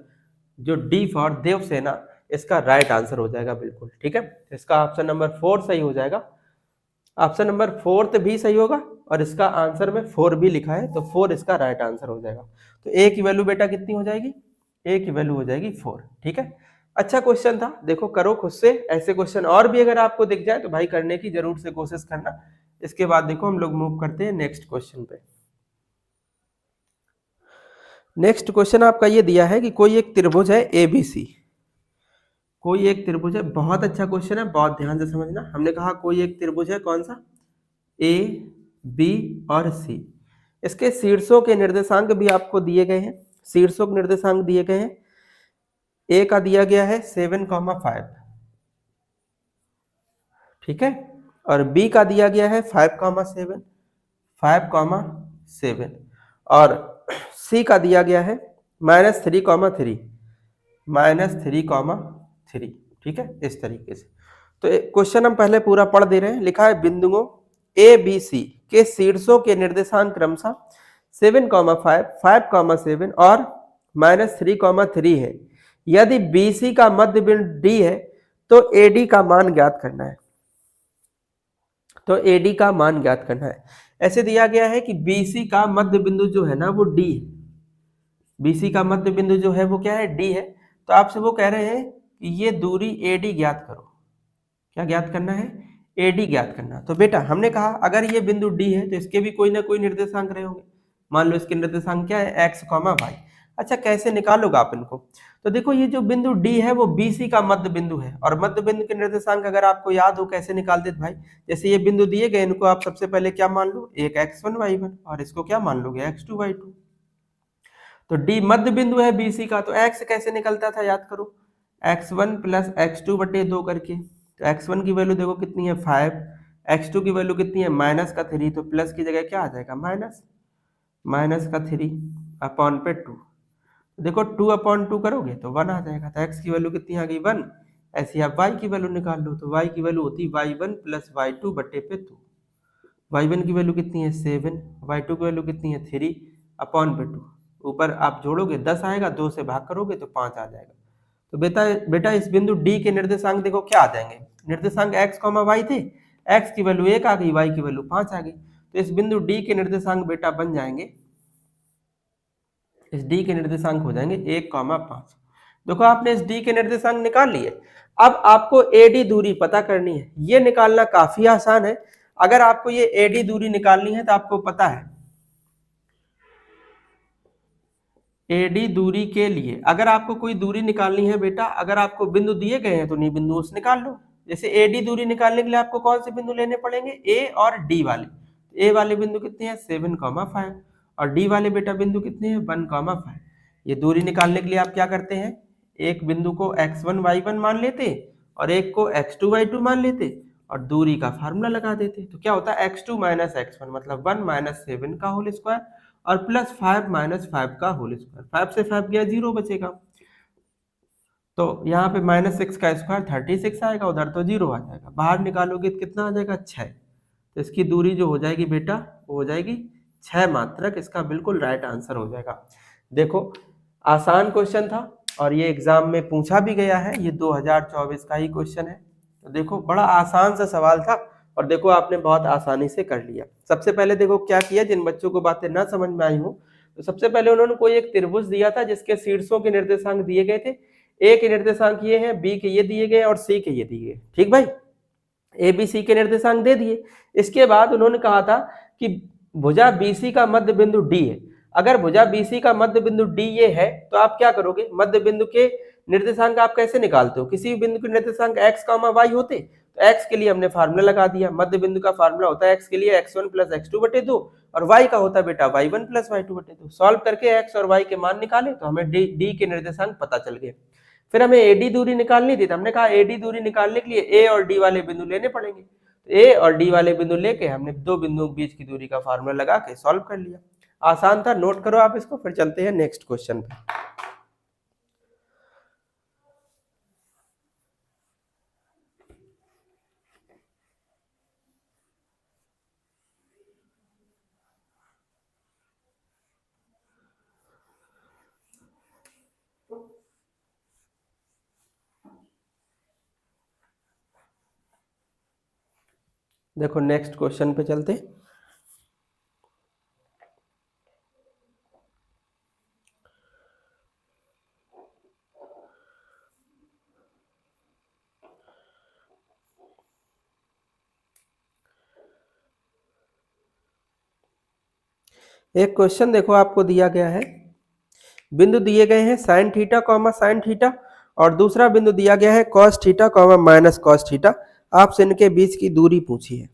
A: जो डी फॉर देवसेना इसका राइट आंसर हो जाएगा बिल्कुल। ठीक है, इसका ऑप्शन नंबर 4 सही हो जाएगा, ऑप्शन नंबर 4 भी सही होगा और इसका आंसर में 4 भी लिखा है तो 4 इसका राइट आंसर हो जाएगा। तो a की वैल्यू बेटा कितनी हो जाएगी, a की वैल्यू हो जाएगी 4। ठीक है, अच्छा क्वेश्चन था, देखो करो खुद से। ऐसे क्वेश्चन और भी अगर आपको दिख जाए तो भाई करने की जरूर से कोशिश करना। इसके बाद देखो हम लोग मूव करते हैं नेक्स्ट क्वेश्चन पे। नेक्स्ट क्वेश्चन आपका ये दिया है कि कोई एक त्रिभुज है ABC, कोई एक त्रिभुज है, बहुत अच्छा क्वेश्चन है, बहुत ध्यान से समझना। हमने कहा कोई एक त्रिभुज है, कौन सा, A, B और C। इसके शीर्षों के निर्देशांक भी आपको दिए गए हैं, शीर्षों के निर्देशांक दिए गए हैं। A का दिया गया है 7,5, ठीक है, और B का दिया गया है 5,7, 5,7 और C का दिया गया है -3,3, -3,3। ठीक है, इस तरीके से। तो क्वेश्चन हम पहले पूरा पढ़ दे रहे हैं। लिखा है बिंदुओं ABC के शीर्षों के निर्देशांक क्रमशः 7,5, 5,7 और -3,3 है। यदि BC का मध्य बिंदु D है तो AD का मान ज्ञात करना है, तो AD का मान ज्ञात करना है। ऐसे दिया गया है कि BC का मध्य बिंदु जो है ना वो D है, BC का मध्य बिंदु जो है वो क्या है D है। तो आपसे वो कह रहे हैं कि ये दूरी AD ज्ञात करो। क्या ज्ञात करना है, AD ज्ञात करना। तो बेटा हमने कहा अगर ये बिंदु D है तो इसके भी कोई ना कोई निर्देशांक रहे होंगे। मान लो इसके निर्देशांक क्या है x, y। अच्छा कैसे निकालोगे आप इनको, तो देखो ये जो बिंदु D है वो BC का मध्य बिंदु है और मध्य बिंदु के निर्देशांक अगर आपको याद हो कैसे निकालते थे भाई, जैसे ये बिंदु दिए गए इनको आप सबसे पहले क्या मान लो, एक x1, y1 और इसको क्या मान लोगे x2, y2। तो D मध्य बिंदु है BC का, तो x कैसे निकलता था याद करो, x1 + x2/2 करके। तो x1 की वैल्यू देखो कितनी है 5, x2 की वैल्यू कितनी है -3, तो प्लस की जगह क्या आ जाएगा -3 अपॉन पे 2। देखो 2/2 करोगे तो 1 आ जाएगा, तो x की वैल्यू कितनी आ गई 1। ऐसे आप y की वैल्यू निकाल लो, तो y की वैल्यू होती है y1 + y2/2। y1 की वैल्यू कितनी है 7, y2 की वैल्यू कितनी है 3 अपॉन पे 2। ऊपर आप जोड़ोगे 10 आएगा, 2 से भाग करोगे तो 5 आ जाएगा। तो बेटा इस बिंदु D के निर्देशांक देखो क्या आ जाएंगे, निर्देशांक x, y थे, x की वैल्यू 1 आ गई, y की वैल्यू 5 आ गई। तो इस बिंदु D के निर्देशांक बेटा बन जाएंगे, इस D के निर्देशांक हो जाएंगे 1,5। देखो आपने इस D के निर्देशांक निकाल लिए। अब आपको AD दूरी पता करनी है, ये निकालना काफी आसान है। अगर आपको ये AD दूरी निकालनी है तो आपको पता है AD दूरी के लिए अगर आपको कोई दूरी निकालनी है बेटा, अगर आपको बिंदु दिए गए हैं तो नहीं बिंदु से निकाल लो, जैसे AD दूरी निकालने के लिए आपको कौन से बिंदु लेने पड़ेंगे, A और D वाले। A वाले बिंदु कितने हैं 7,5 और D वाले बेटा बिंदु कितने हैं 1,5। ये दूरी निकालने के लिए आप क्या करते हैं, एक बिंदु को x1 y1 मान लेते और एक को x2 y2 मान लेते और दूरी का फार्मूला लगा देते। तो क्या होता है x2 माइनस x1 मतलब 1 माइनस 7 का होल स्क्वायर और प्लस 5 माइनस 5 का होल स्क्वायर। 5 से 5 गया 0 बचेगा, तो यहाँ पे माइनस 6 का स्क्वायर 36 आएगा, उधर तो 0 आ जाएगा, बाहर निकालोगे तो कितना आ जाएगा 6। तो इसकी दूरी जो हो जाएगी बेटा वो हो जाएगी 6 मात्रक। इसका बिल्कुल राइट आंसर हो जाएगा। देखो आसान क्वेश्चन था और ये एग्जाम में पूछा भी गया है, ये 2024 का ही क्वेश्चन है। तो देखो बड़ा आसान सा सवाल था और देखो आपने बहुत आसानी से कर लिया। सबसे पहले देखो क्या किया, जिन बच्चों को बातें ना समझ में आई हो तो सबसे पहले उन्होंने कोई एक त्रिभुज दिया था जिसके शीर्षों के निर्देशांक दिए गए थे। ए के निर्देशांक ये हैं, बी के ये दिए गए और सी के ये दिए गए। ठीक भाई, ए बी सी के निर्देशांक दे दिए। इसके बाद उन्होंने कहा था कि भुजा बीसी का मध्य बिंदु डी है। अगर भुजा बीसी का मध्य बिंदु डी ये है तो आप क्या करोगे, मध्य बिंदु के निर्देशांक आप कैसे निकालते हो, किसी भी बिंदु के निर्देशांक x, y होते तो x के लिए हमने फार्मूला लगा दिया। मध्य बिंदु का फार्मूला होता है x के लिए x1 प्लस x2 बटे 2 और y का होता है बेटा y1 प्लस y2 बटे 2। सॉल्व करके x और y के मान निकाले तो हमें डी के निर्देशांक पता चल गए। फिर हमें एडी दूरी निकालनी थी तो हमने कहा एडी दूरी निकालने के लिए ए और डी वाले बिंदु लेने पड़ेंगे। तो ए और डी वाले बिंदु लेके हमने दो बिंदुओं के बीच की दूरी का फार्मूला लगा के सॉल्व कर लिया। आसान था, नोट करो आप इसको। फिर चलते हैं नेक्स्ट क्वेश्चन पे। देखो नेक्स्ट क्वेश्चन पे चलते। एक क्वेश्चन देखो आपको दिया गया है, बिंदु दिए गए हैं sine theta comma sine theta और दूसरा बिंदु दिया गया है cos theta comma minus cos theta. आपसे इनके बीच की दूरी पूछी है।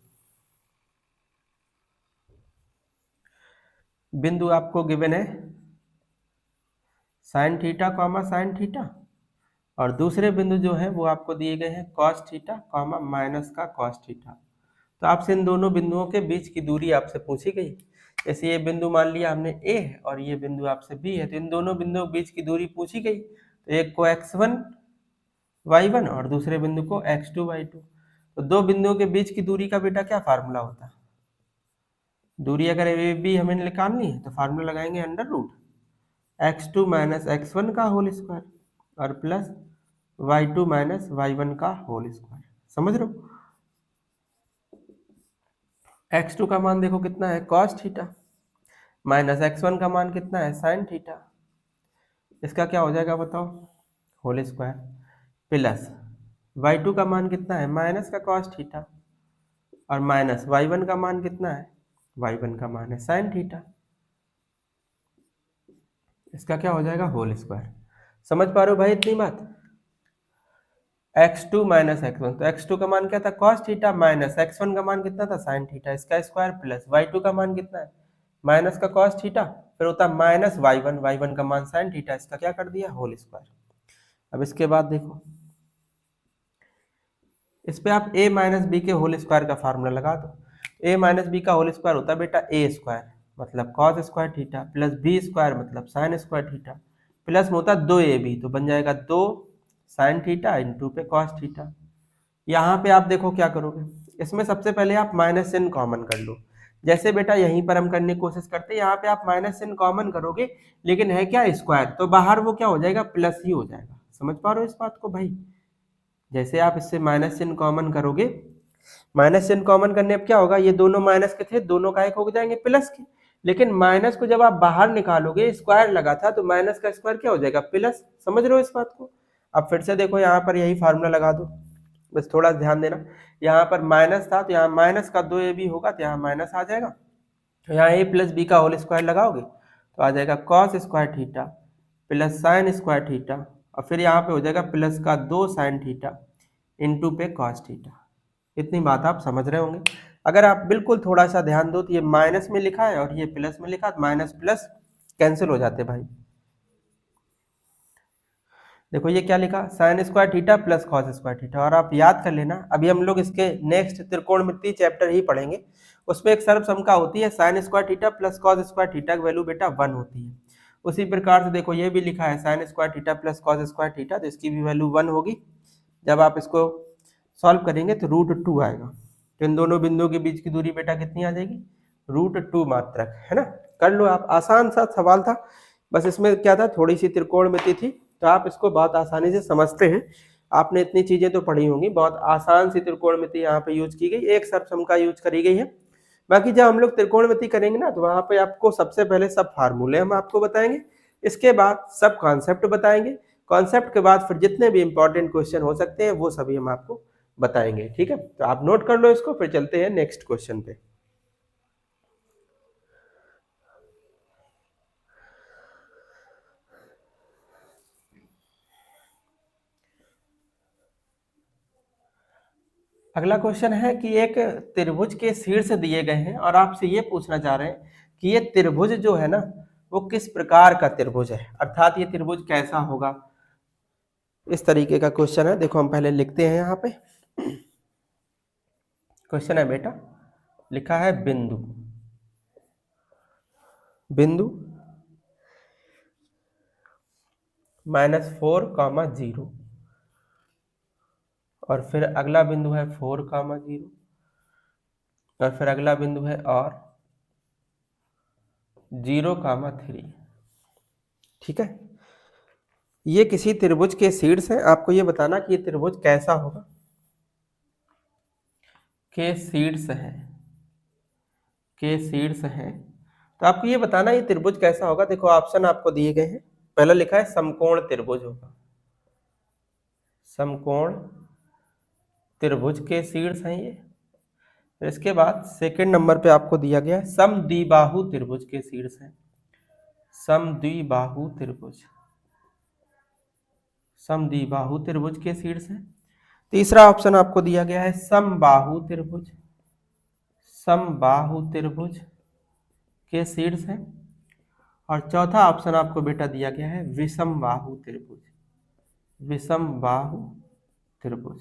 A: बिंदु आपको गिवन है sine theta comma sine theta और दूसरे बिंदु जो है वो आपको दिए गए हैं कॉस थीटा कॉमा माइनस का कॉस थीटा। तो आपसे इन दोनों बिंदुओं के बीच की दूरी आपसे पूछी गई। जैसे ये बिंदु मान लिया हमने ए है और ये बिंदु आपसे बी है, तो इन दोनों बिंदुओं के बीच की दूरी पूछी गई। तो एक को x1 y1 और दूसरे बिंदु को x2 y2। तो दो बिंदुओं के बीच की दूरी का बेटा क्या फार्मूला होता है, दूरी अगर ए बी हमें निकालनी है तो फार्मूला लगाएंगे under root x2 minus x1 का होल स्क्वायर और प्लस y2 माइनस y1 का होल स्क्वायर। समझ रहे हो, x2 का मान देखो कितना है cos थीटा माइनस x1 का मान कितना है sin थीटा। इसका क्या हो जाएगा बताओ, होल स्क्वायर प्लस y2 का मान कितना है माइनस का cos थीटा और माइनस y1 का मान कितना है, y1 का मान है sin थीटा। इसका क्या हो जाएगा होल स्क्वायर। समझ पा रहे हो भाई इतनी बात। x2 माइनस x1, तो x2 का मान क्या था cos थीटा माइनस x1 का मान कितना था sin थीटा, इसका स्क्वायर प्लस y2 का मान कितना है माइनस का cos थीटा, फिर होता माइनस y1 का मान sin थीटा, इसका क्या कर दिया होल स्क्वायर। अब इसके बाद देखो इस पे आप a माइनस बी के होल स्क्वायर का फार्मूला लगा दो। a माइनस बी का होल स्क्वायर होता है बेटा a स्क्वायर मतलब cos square theta plus b square मतलब sin स्क्वायर थीटा प्लस में होता है 2ab, तो बन जाएगा 2 sin थीटा इंटू पे cos थीटा। यहाँ पे आप देखो क्या करोगे, इसमें सबसे पहले आप माइनस चिन्ह कॉमन कर लो। जैसे बेटा यहीं पर हम करने की कोशिश करते हैं, यहाँ पे आप माइनस चिन्ह कॉमन करोगे लेकिन है क्या स्क्वायर, तो बाहर वो क्या हो जाएगा प्लस ही हो जाएगा। समझ पा रहे हो इस बात को भाई। जैसे आप इससे माइनस चिन्ह कॉमन करोगे, माइनस चिन्ह कॉमन करने अब क्या होगा, ये दोनों माइनस के थे, दोनों का एक हो जाएंगे प्लस के। लेकिन माइनस को जब आप बाहर निकालोगे, स्क्वायर लगा था तो माइनस का स्क्वायर क्या हो जाएगा प्लस। समझ रहे हो इस बात को। अब फिर से देखो यहाँ पर यही फार्मूला लगा दो, बस थोड़ा ध्यान देना। यहाँ पर माइनस था तो यहाँ माइनस का 2ab होगा तो यहाँ माइनस आ जाएगा। तो यहाँ a प्लस बी का होल स्क्वायर लगाओगे तो आ जाएगा cos square theta plus sine square theta और फिर यहाँ पे हो जाएगा प्लस का 2 साइन थीटा इंटू पे कॉस थीटा। इतनी बात आप समझ रहे होंगे। अगर आप बिल्कुल थोड़ा सा ध्यान दो तो ये माइनस में लिखा है और ये प्लस में लिखा, तो माइनस प्लस कैंसिल हो जाते भाई। देखो ये क्या लिखा, sine square theta plus cos square theta. और आप याद कर लेना, अभी हम लोग इसके नेक्स्ट त्रिकोणमिति चैप्टर ही पढ़ेंगे, उसमें एक सर्वसमता होती है, sine square theta plus cos square theta की वैल्यू बेटा 1 होती है। उसी प्रकार से देखो ये भी लिखा है sine square theta plus cos square theta, तो इसकी भी वैल्यू 1 होगी। जब आप इसको सॉल्व करेंगे तो √2 आएगा। तो इन दोनों बिंदुओं के बीच की दूरी बेटा कितनी आ जाएगी, √2 मात्रक, है ना। कर लो आप, आसान सा सवाल था, बस इसमें क्या था, थोड़ी सी त्रिकोणमिति थी, तो आप इसको बहुत आसानी से समझते हैं। आपने इतनी चीजें तो पढ़ी होंगी, बहुत आसान सी त्रिकोणमिति यहाँ पे यूज की गई, एक सर्वसमता यूज करी गई है। बाकी जब हम लोग त्रिकोणमिति करेंगे ना, तो वहां पे आपको सबसे पहले सब फार्मूले हम आपको बताएंगे, इसके बाद सब कॉन्सेप्ट बताएंगे, कॉन्सेप्ट के बाद फिर जितने भी इंपॉर्टेंट क्वेश्चन हो सकते हैं वो सभी हम आपको बताएंगे। ठीक है, तो आप नोट कर लो इसको, फिर चलते हैं नेक्स्ट क्वेश्चन पे। अगला क्वेश्चन है कि एक त्रिभुज के शीर्ष दिए गए हैं और आपसे ये पूछना चाह रहे हैं कि ये त्रिभुज जो है ना वो किस प्रकार का त्रिभुज है, अर्थात ये त्रिभुज कैसा होगा। इस तरीके का क्वेश्चन है। देखो हम पहले लिखते हैं, यहाँ पे क्वेश्चन है बेटा, लिखा है बिंदु, बिंदु -4, 0, और फिर अगला बिंदु है 4, 0, और फिर अगला बिंदु है और 0, 3। ठीक है, ये किसी त्रिभुज के शीर्ष है। आपको ये बताना कि ये त्रिभुज कैसा होगा, के शीर्ष है, के शीर्ष है। तो आपको ये बताना ये त्रिभुज कैसा होगा। देखो ऑप्शन आपको दिए गए हैं, पहला लिखा है समकोण त्रिभुज होगा, समकोण त्रिभुज के शीर्ष है ये। इसके बाद सेकंड नंबर पे आपको दिया गया है समद्विबाहु त्रिभुज के शीर्ष है, समद्विबाहु त्रिभुज, समद्विबाहु त्रिभुज के शीर्ष है। तीसरा ऑप्शन आपको दिया गया है समबाहु त्रिभुज, समबाहु त्रिभुज के शीर्ष है। और चौथा ऑप्शन आपको बेटा दिया गया है विषमबाहु त्रिभुज, विषमबाहु त्रिभुज।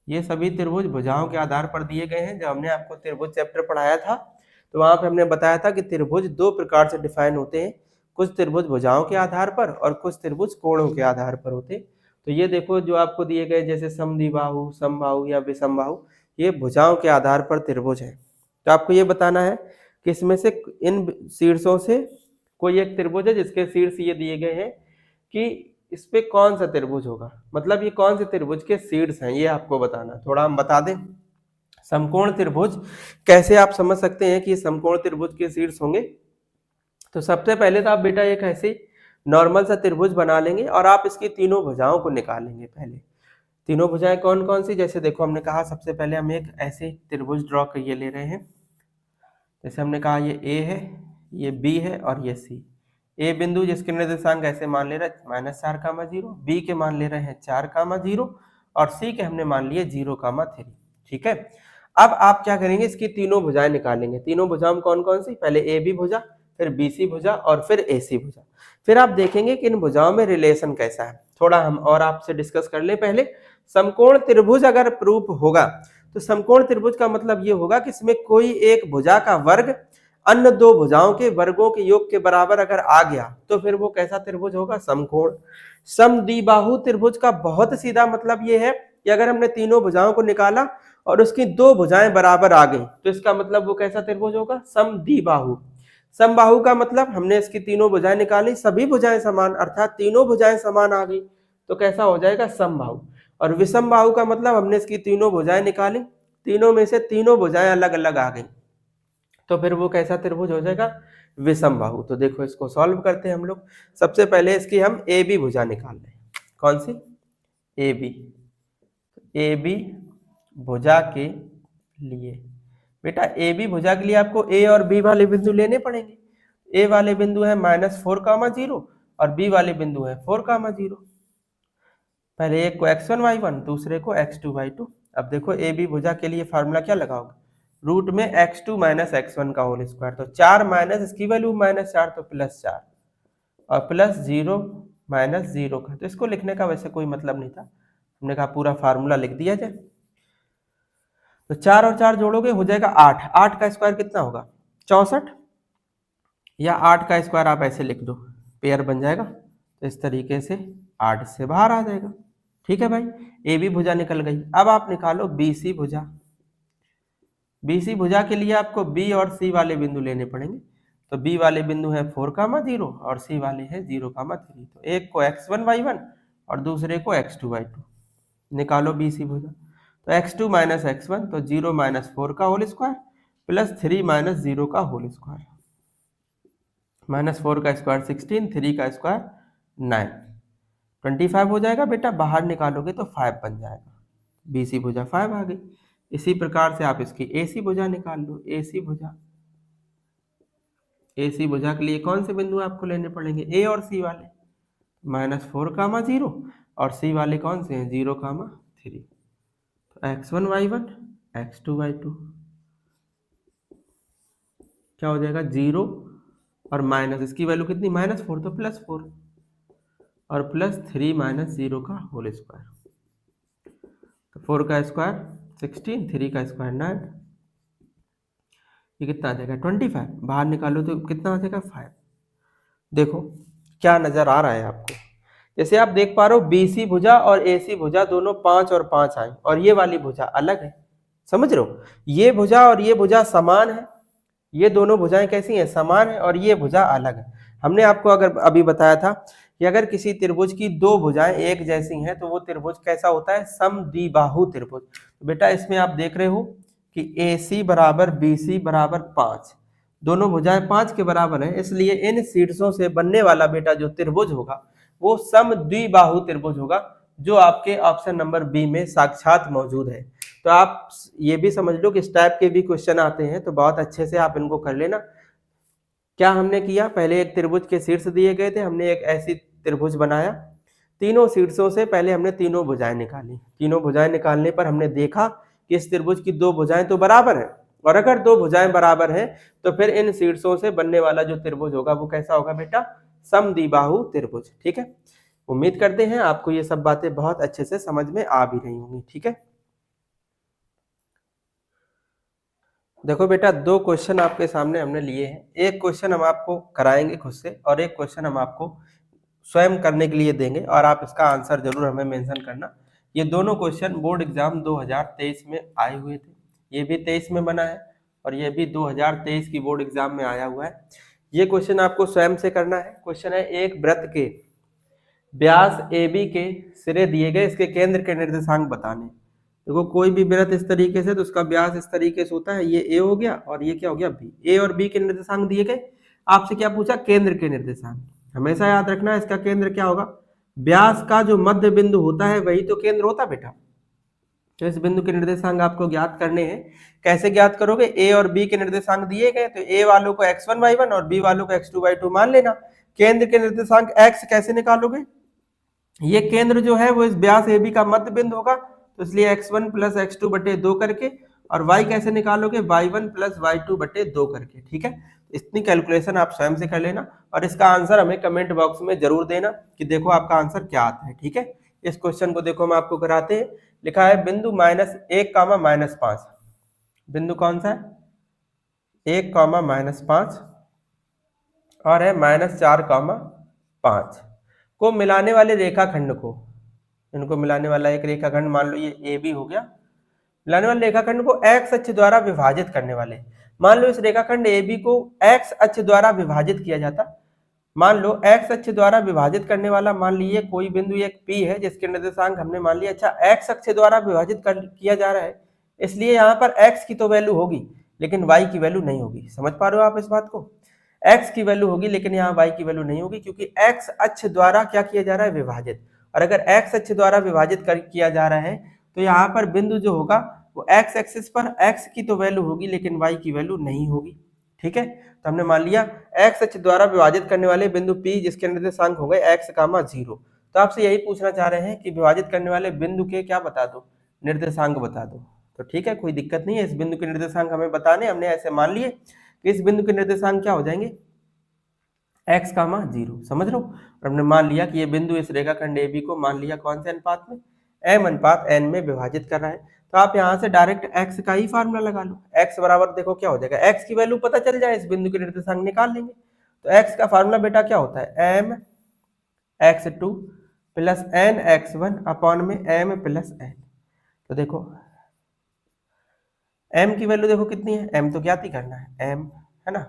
A: ये सभी त्रिभुज भुजाओं के आधार पर दिए गए हैं। जब हमने आपको त्रिभुज चैप्टर पढ़ाया था तो वहां पे हमने बताया था कि त्रिभुज दो प्रकार से डिफाइन होते हैं, कुछ त्रिभुज भुजाओं के आधार पर और कुछ त्रिभुज कोणों के आधार पर होते। तो ये देखो जो आपको दिए गए जैसे समद्विबाहु, समबाहु या विषमबाहु, ये भुजाओं के आधार पर त्रिभुज है। तो आपको ये बताना है कि इसमें से इन शीर्षों से कोई एक त्रिभुज है जिसके शीर्ष ये दिए गए हैं कि इस पे कौन सा त्रिभुज होगा, मतलब ये कौन से त्रिभुज के शीर्ष हैं, ये आपको बताना। थोड़ा हम बता दें, समकोण त्रिभुज कैसे आप समझ सकते हैं कि ये समकोण त्रिभुज के शीर्ष होंगे। तो सबसे पहले तो आप बेटा एक ऐसे नॉर्मल सा त्रिभुज बना लेंगे और आप इसकी तीनों भुजाओं को निकालेंगे। पहले तीनों भुजाएं कौन कौन सी, जैसे देखो हमने कहा सबसे पहले हम एक ऐसे त्रिभुज ड्रॉ करिए ले रहे हैं। जैसे हमने कहा ये ए है, ये बी है और ये सी। ए बिंदु जिसके निर्देशांक ऐसे मान ले रहे हैं -4, 0, बी के मान ले रहे हैं 4, 0 और सी के हमने मान लिए 0, 3। ठीक है, अब आप क्या करेंगे, इसकी तीनों भुजाएं निकालेंगे। तीनों भुजाओं कौन कौन सी, पहले ए बी भुजा, फिर बी सी भुजा और फिर ए सी भुजा। फिर आप देखेंगे कि इन भुजाओं में रिलेशन कैसा है। थोड़ा हम और आपसे डिस्कस कर ले। पहले समकोण त्रिभुज अगर प्रूफ होगा तो समकोण त्रिभुज का मतलब ये होगा कि इसमें कोई एक भुजा का वर्ग अन्य दो भुजाओं के वर्गों के योग के बराबर अगर आ गया तो फिर वो कैसा त्रिभुज होगा, समकोण। समद्विबाहु त्रिभुज का बहुत सीधा मतलब ये है कि अगर हमने तीनों भुजाओं को निकाला और उसकी दो भुजाएं बराबर आ गई तो इसका मतलब वो कैसा त्रिभुज होगा, समद्विबाहु। समबाहु का मतलब हमने इसकी तीनों भुजाएं निकाली, सभी भुजाएं समान, अर्थात तीनों भुजाएं समान आ गई तो कैसा हो जाएगा, समबाहु। और विषमबाहु का मतलब हमने इसकी तीनों भुजाएं निकाली, तीनों में से तीनों भुजाएं अलग अलग आ गई तो फिर वो कैसा त्रिभुज हो जाएगा, विषमबाहु। तो देखो इसको सॉल्व करते हैं हम लोग। सबसे पहले इसकी हम ए बी भुजा निकाल लें। कौन सी, ए बी। ए बी भुजा के लिए बेटा, ए बी भुजा के लिए आपको ए और बी वाले बिंदु लेने पड़ेंगे। ए वाले बिंदु है -4, 0 और बी वाले बिंदु है 4, 0। पहले एक को x1 y1, दूसरे को x2 y2। अब देखो ए बी भुजा के लिए फार्मूला क्या लगाओगे, रूट में x2 माइनस x1 का होल स्क्वायर, तो 4 माइनस इसकी वैल्यू -4 तो +4 और प्लस 0 माइनस 0 का, तो इसको लिखने का वैसे कोई मतलब नहीं था, हमने कहा पूरा फार्मूला लिख दिया जाए। तो 4 और 4 जोड़ोगे हो जाएगा 8, 8 का स्क्वायर कितना होगा 64, या 8 का स्क्वायर आप ऐसे लिख दो, पेयर बन जाएगा। तो इस तरीके से 8 से बाहर आ जाएगा। ठीक है भाई, ए बी भुजा निकल गई। अब आप निकालो बी सी भुजा। बी सी भुजा के लिए आपको बी और सी वाले बिंदु लेने पड़ेंगे। तो बी वाले बिंदु है 4,0 और सी वाले है 0,3। तो एक को x1 y1 और दूसरे को x2 y2। निकालो बी सी भुजा। तो x2 माइनस x1 तो 0 माइनस 4 का होल स्क्वायर प्लस 3 माइनस 0 का होल स्क्वायर, -4 का स्क्वायर 16, 3 का स्क्वायर 9, 25 हो जाएगा बेटा। बाहर निकालोगे तो 5 बन जाएगा। बी सी भुजा 5 आ गई। इसी प्रकार से आप इसकी ए सी भुजा निकाल लो। ए सी भुजा, ए सी भुजा के लिए कौन से बिंदु आपको लेने पड़ेंगे, ए और सी वाले, -4,0 और सी वाले कौन से हैं 0,3। तो x1 y1 x2 y2 क्या हो जाएगा 0 और माइनस इसकी वैल्यू कितनी -4 तो +4 और प्लस 3 माइनस 0 का होल स्क्वायर। तो 4 का स्क्वायर 16, 3 का स्क्वायर 9, ये कितना आ जाएगा 25। बाहर निकालो तो कितना आ जाएगा 5। देखो क्या नजर आ रहा है आपको, जैसे आप देख पा रहे हो बी सी भुजा और ए सी भुजा दोनों 5 और 5 आई और ये वाली भुजा अलग है। समझ रहे हो, ये भुजा और ये भुजा समान है, ये दोनों भुजाएं कैसी हैं समान है, और ये भुजा अलग है। हमने आपको अगर अभी बताया था कि अगर किसी त्रिभुज की दो भुजाएं एक जैसी हैं तो वो त्रिभुज कैसा होता है, समद्विबाहु त्रिभुज। तो बेटा इसमें आप देख रहे हो कि ए सी बराबर बी सी बराबर 5, दोनों भुजाएं 5 के बराबर हैं, इसलिए इन शीर्षों से बनने वाला बेटा जो त्रिभुज होगा वो समद्विबाहु त्रिभुज होगा, जो आपके ऑप्शन नंबर बी में साक्षात मौजूद है। तो आप ये भी समझ लो कि इस टाइप के भी क्वेश्चन आते हैं, तो बहुत अच्छे से आप इनको कर लेना। क्या हमने किया, पहले एक त्रिभुज के शीर्ष दिए गए थे, हमने एक ऐसी त्रिभुज बनाया, तीनों शीर्षों से पहले हमने तीनों भुजाएं निकाली। तीनों भुजाएं निकालने पर हमने देखा कि इस त्रिभुज की दो भुजाएं तो बराबर है, और अगर दो भुजाएं बराबर हैं तो फिर इन शीर्षों से बनने वाला जो त्रिभुज होगा वो कैसा होगा बेटा, समद्विबाहु त्रिभुज। ठीक है, उम्मीद करते हैं आपको ये सब बातें बहुत अच्छे से समझ में आ भी रही होंगी। ठीक है, देखो बेटा दो क्वेश्चन आपके सामने हमने लिए हैं, एक क्वेश्चन हम आपको कराएंगे खुद से और एक क्वेश्चन हम आपको स्वयं करने के लिए देंगे, और आप इसका आंसर जरूर हमें मेंशन करना। ये दोनों क्वेश्चन बोर्ड एग्जाम 2023 में आए हुए थे, ये भी 23 में बना है और ये भी 2023 की बोर्ड एग्जाम में आया हुआ है। ये क्वेश्चन आपको स्वयं से करना है। क्वेश्चन है, एक वृत्त के व्यास ए बी के सिरे दिए गए, इसके केंद्र के निर्देशांक बताने। देखो कोई भी वृत्त इस तरीके से, तो उसका व्यास इस तरीके से होता है, ये ए हो गया और ये क्या हो गया बी। ए और बी के निर्देशांक दिए गए, आपसे क्या पूछा, केंद्र के निर्देशांक। हमेशा याद रखना इसका केंद्र क्या होगा, व्यास का जो मध्य बिंदु होता है वही तो केंद्र होता बेटा। तो इस बिंदु के निर्देशांक आपको ज्ञात करने हैं। कैसे ज्ञात करोगे, ए और बी के निर्देशांक दिए गए तो ए वालों को x1 y1 और बी वालों को x2 y2 मान लेना। केंद्र के निर्देशांक x कैसे निकालोगे, ये केंद्र जो है वो इस व्यास ए बी का मध्य बिंदु होगा, तो इसलिए x1 प्लस x2 बटे 2 करके, और y कैसे निकालोगे, y1 प्लस y2 बटे 2 करके। ठीक है, इतनी कैलकुलेशन आप स्वयं से कर लेना और इसका आंसर हमें कमेंट बॉक्स में जरूर देना कि देखो आपका आंसर क्या आता है। ठीक है, इस क्वेश्चन को देखो हम आपको कराते हैं। लिखा है बिंदु -1, -5, बिंदु कौन सा है 1, -5 और है -4, 5 को मिलाने वाले रेखाखंड को, इनको मिलाने वाला एक रेखाखंड मान लो ये ए बी हो गया, मिलाने वाले रेखाखंड को एक्स अक्ष द्वारा विभाजित करने वाले। मान लो इस रेखाखंड ए बी को एक्स अक्ष द्वारा विभाजित किया जाता, मान लो एक्स अक्ष द्वारा विभाजित करने वाला मान लीजिए कोई बिंदु एक पी है जिसके निर्देशांक हमने मान लिया, अच्छा एक्स अक्ष द्वारा विभाजित किया जा रहा है, इसलिए यहाँ पर एक्स की तो वैल्यू होगी लेकिन वाई की वैल्यू नहीं होगी। समझ पा रहे हो आप इस बात को, एक्स की वैल्यू होगी लेकिन यहाँ वाई की वैल्यू नहीं होगी, क्योंकि एक्स अक्ष द्वारा क्या किया जा रहा है, विभाजित। और अगर एक्स अक्ष द्वारा विभाजित किया जा रहा है तो यहाँ पर बिंदु जो होगा वो एक्स एक्सिस पर एक्स की तो वैल्यू होगी लेकिन वाई की वैल्यू नहीं होगी। ठीक है, तो हमने मान लिया एक्स अक्ष द्वारा विभाजित करने वाले बिंदु P जिसके निर्देशांक हो गए x, 0, तो आपसे यही पूछना चाह रहे हैं कि विभाजित करने वाले बिंदु के क्या बता दो, निर्देशांक बता दो। तो ठीक है, कोई दिक्कत नहीं है, इस बिंदु के निर्देशांक हमें बताने, हमने ऐसे मान लिए कि इस बिंदु के निर्देशांक क्या हो जाएंगे, x, 0, समझ लो। और हमने मान लिया कि ये बिंदु इस रेखाखंड AB को मान लिया कौन से अनुपात में, m अनुपात n में विभाजित कर रहा है। तो आप यहाँ से डायरेक्ट x का ही फार्मूला लगा लो। x बराबर देखो क्या हो जाएगा, x की वैल्यू पता चल जाए, इस बिंदु के निर्देशांक निकाल लेंगे। तो x का फार्मूला बेटा क्या होता है, m x2 plus n x1 upon में m प्लस n। तो देखो m की वैल्यू देखो कितनी है, m तो ज्ञात ही करना है, m है ना।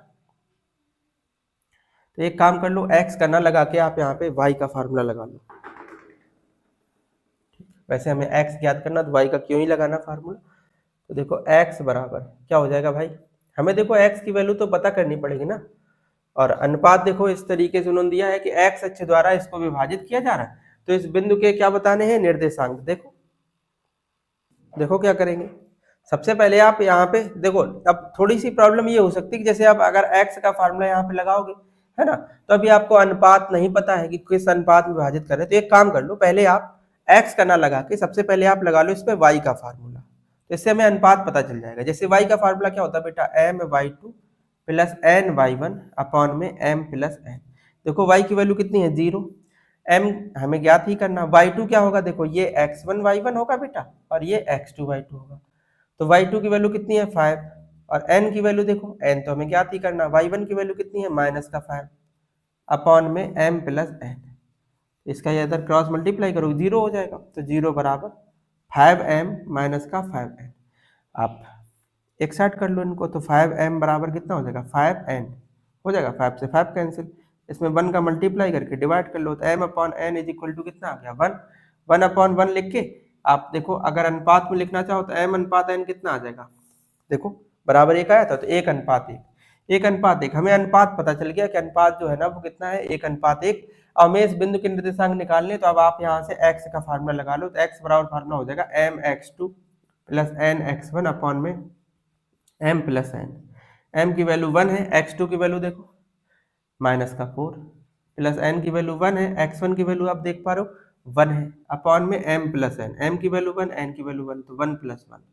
A: तो एक काम कर लो, x का ना लगा के आप यहाँ पे y का फार्मूला लगा लो। वैसे हमें x ज्ञात करना, तो y का क्यों ही लगाना फार्मूला। तो देखो x बराबर क्या हो जाएगा भाई, हमें देखो x की वैल्यू तो पता करनी पड़ेगी ना। और अनुपात देखो इस तरीके से उन्होंने दिया है कि x अक्ष द्वारा इसको विभाजित किया जा रहा है। तो इस बिंदु के क्या बताने हैं, निर्देशांक। देखो देखो क्या करेंगे, सबसे पहले आप यहाँ पे देखो, अब थोड़ी सी प्रॉब्लम ये हो सकती है कि जैसे आप अगर x का फार्मूला यहाँ पे लगाओगे, है ना, तो अभी आपको अनुपात नहीं पता है कि किस अनुपात में विभाजित कर रहे हैं। तो एक काम कर लो, पहले आप x का ना लगा के सबसे पहले आप लगा लो इस पे y का फार्मूला, तो इससे हमें अनुपात पता चल जाएगा। जैसे y का फार्मूला क्या होता है बेटा, my2 प्लस ny1 अपॉन में m प्लस n। देखो y की वैल्यू कितनी है, 0, m हमें ज्ञात ही करना, y2 क्या होगा, देखो ये x1 y1 होगा बेटा, और ये x2 y2 होगा। तो y2 की वैल्यू कितनी है, 5, और n की वैल्यू देखो, n तो हमें ज्ञात ही करना, y1 की वैल्यू कितनी है, -5 अपॉन में m प्लस n। इसका ये इधर क्रॉस मल्टीप्लाई करो, 0 हो जाएगा। तो 0 बराबर 5m माइनस का 5n। आप एक साइड कर लो इनको, तो 5m बराबर कितना हो जाएगा, 5n हो जाएगा, 5 से 5 कैंसिल, इसमें 1 का मल्टीप्लाई करके डिवाइड कर लो, तो m upon n is equal to कितना आ गया, 1। 1 अपॉन 1 लिख के आप देखो, अगर अनुपात में लिखना चाहो तो m अनुपात n कितना आ जाएगा, देखो बराबर 1 आया था, तो 1 अनुपात 1, 1 अनुपात 1। हमें अनुपात पता चल गया कि अनुपात जो है ना वो कितना है, 1 अनुपात 1। अब हमें इस बिंदु के निर्देशांक निकालने, तो अब आप यहाँ से x का फार्मूला लगा लो, तो x बराबर फार्मूला हो जाएगा mx2 प्लस nx1 अपॉन में m प्लस n। m की वैल्यू 1 है, x2 की वैल्यू देखो -4, प्लस n की वैल्यू 1 है, x1 की वैल्यू आप देख पा रहे हो 1 है, अपॉन में m प्लस n। m की वैल्यू 1, n की वैल्यू 1, तो 1 प्लस 1,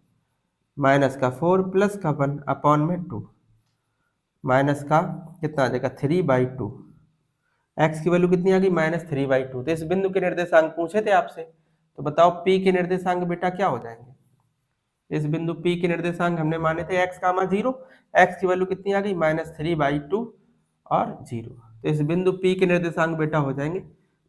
A: -4 प्लस का 1 अपॉन में 2, माइनस का कितना आ जाएगा, 3/2। x की वैल्यू कितनी आ गई, -3/2। तो इस बिंदु के निर्देशांक पूछे थे आपसे, तो बताओ p के निर्देशांक बेटा क्या हो जाएंगे। इस बिंदु P के निर्देशांक हमने माने थे x, 0, x की वैल्यू कितनी आ गई, -3/2 और 0। तो इस बिंदु P के निर्देशांक बेटा हो जाएंगे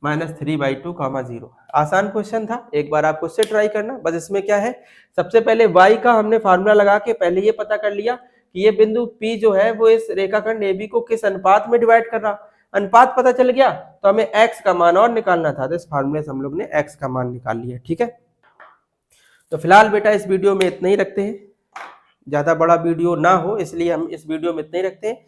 A: -3/2, 0। आसान क्वेश्चन था, एक बार आप खुद से ट्राई करना। बस इसमें क्या है, सबसे पहले y का हमने फार्मूला लगा के पहले ये पता कर लिया कि ये बिंदु P जो है वो इस रेखाखंड AB को किस अनुपात में डिवाइड कर रहा। अनुपात पता चल गया तो हमें x का मान और निकालना था, तो इस फार्मूले से हम लोग ने x का मान निकाल लिया। ठीक है, तो फिलहाल बेटा इस वीडियो में इतना ही रखते हैं, ज़्यादा बड़ा वीडियो ना हो इसलिए हम इस वीडियो में इतना ही रखते हैं।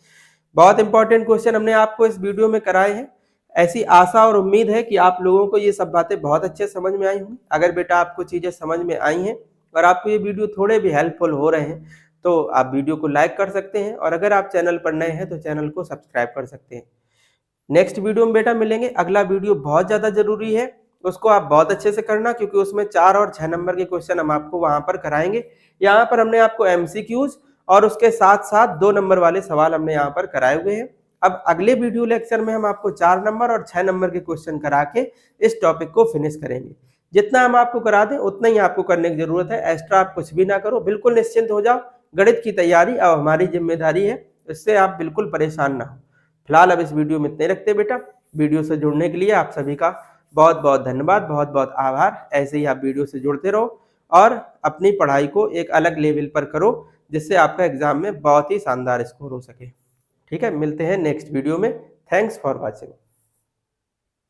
A: बहुत इंपॉर्टेंट क्वेश्चन हमने आपको इस वीडियो में कराए हैं। ऐसी आशा और उम्मीद है कि आप लोगों को ये सब बातें बहुत अच्छे समझ में आई होंगी। अगर बेटा आपको चीज़ें समझ में आई हैं और आपको ये वीडियो थोड़े भी हेल्पफुल हो रहे हैं, तो आप वीडियो को लाइक कर सकते हैं, और अगर आप चैनल पर नए हैं तो चैनल को सब्सक्राइब कर सकते हैं। नेक्स्ट वीडियो में बेटा मिलेंगे। अगला वीडियो बहुत ज़्यादा जरूरी है, उसको आप बहुत अच्छे से करना, क्योंकि उसमें 4 और 6 नंबर के क्वेश्चन हम आपको वहां पर कराएंगे। यहाँ पर हमने आपको MCQs और उसके साथ साथ 2 नंबर वाले सवाल हमने यहाँ पर कराए हुए हैं। अब अगले वीडियो लेक्चर में हम आपको 4 नंबर और 6 नंबर के क्वेश्चन करा के इस टॉपिक को फिनिश करेंगे। जितना हम आपको करा दें उतना ही आपको करने की जरूरत है, एक्स्ट्रा आप कुछ भी ना करो, बिल्कुल निश्चिंत हो जाओ। गणित की तैयारी अब हमारी जिम्मेदारी है, इससे आप बिल्कुल परेशान ना हो। फिलहाल अब इस वीडियो में इतने रखते बेटा। वीडियो से जुड़ने के लिए आप सभी का बहुत बहुत धन्यवाद, बहुत बहुत आभार। ऐसे ही आप वीडियो से जुड़ते रहो और अपनी पढ़ाई को एक अलग लेवल पर करो, जिससे आपका एग्जाम में बहुत ही शानदार स्कोर हो सके। ठीक है, मिलते हैं नेक्स्ट वीडियो में। Thanks for watching.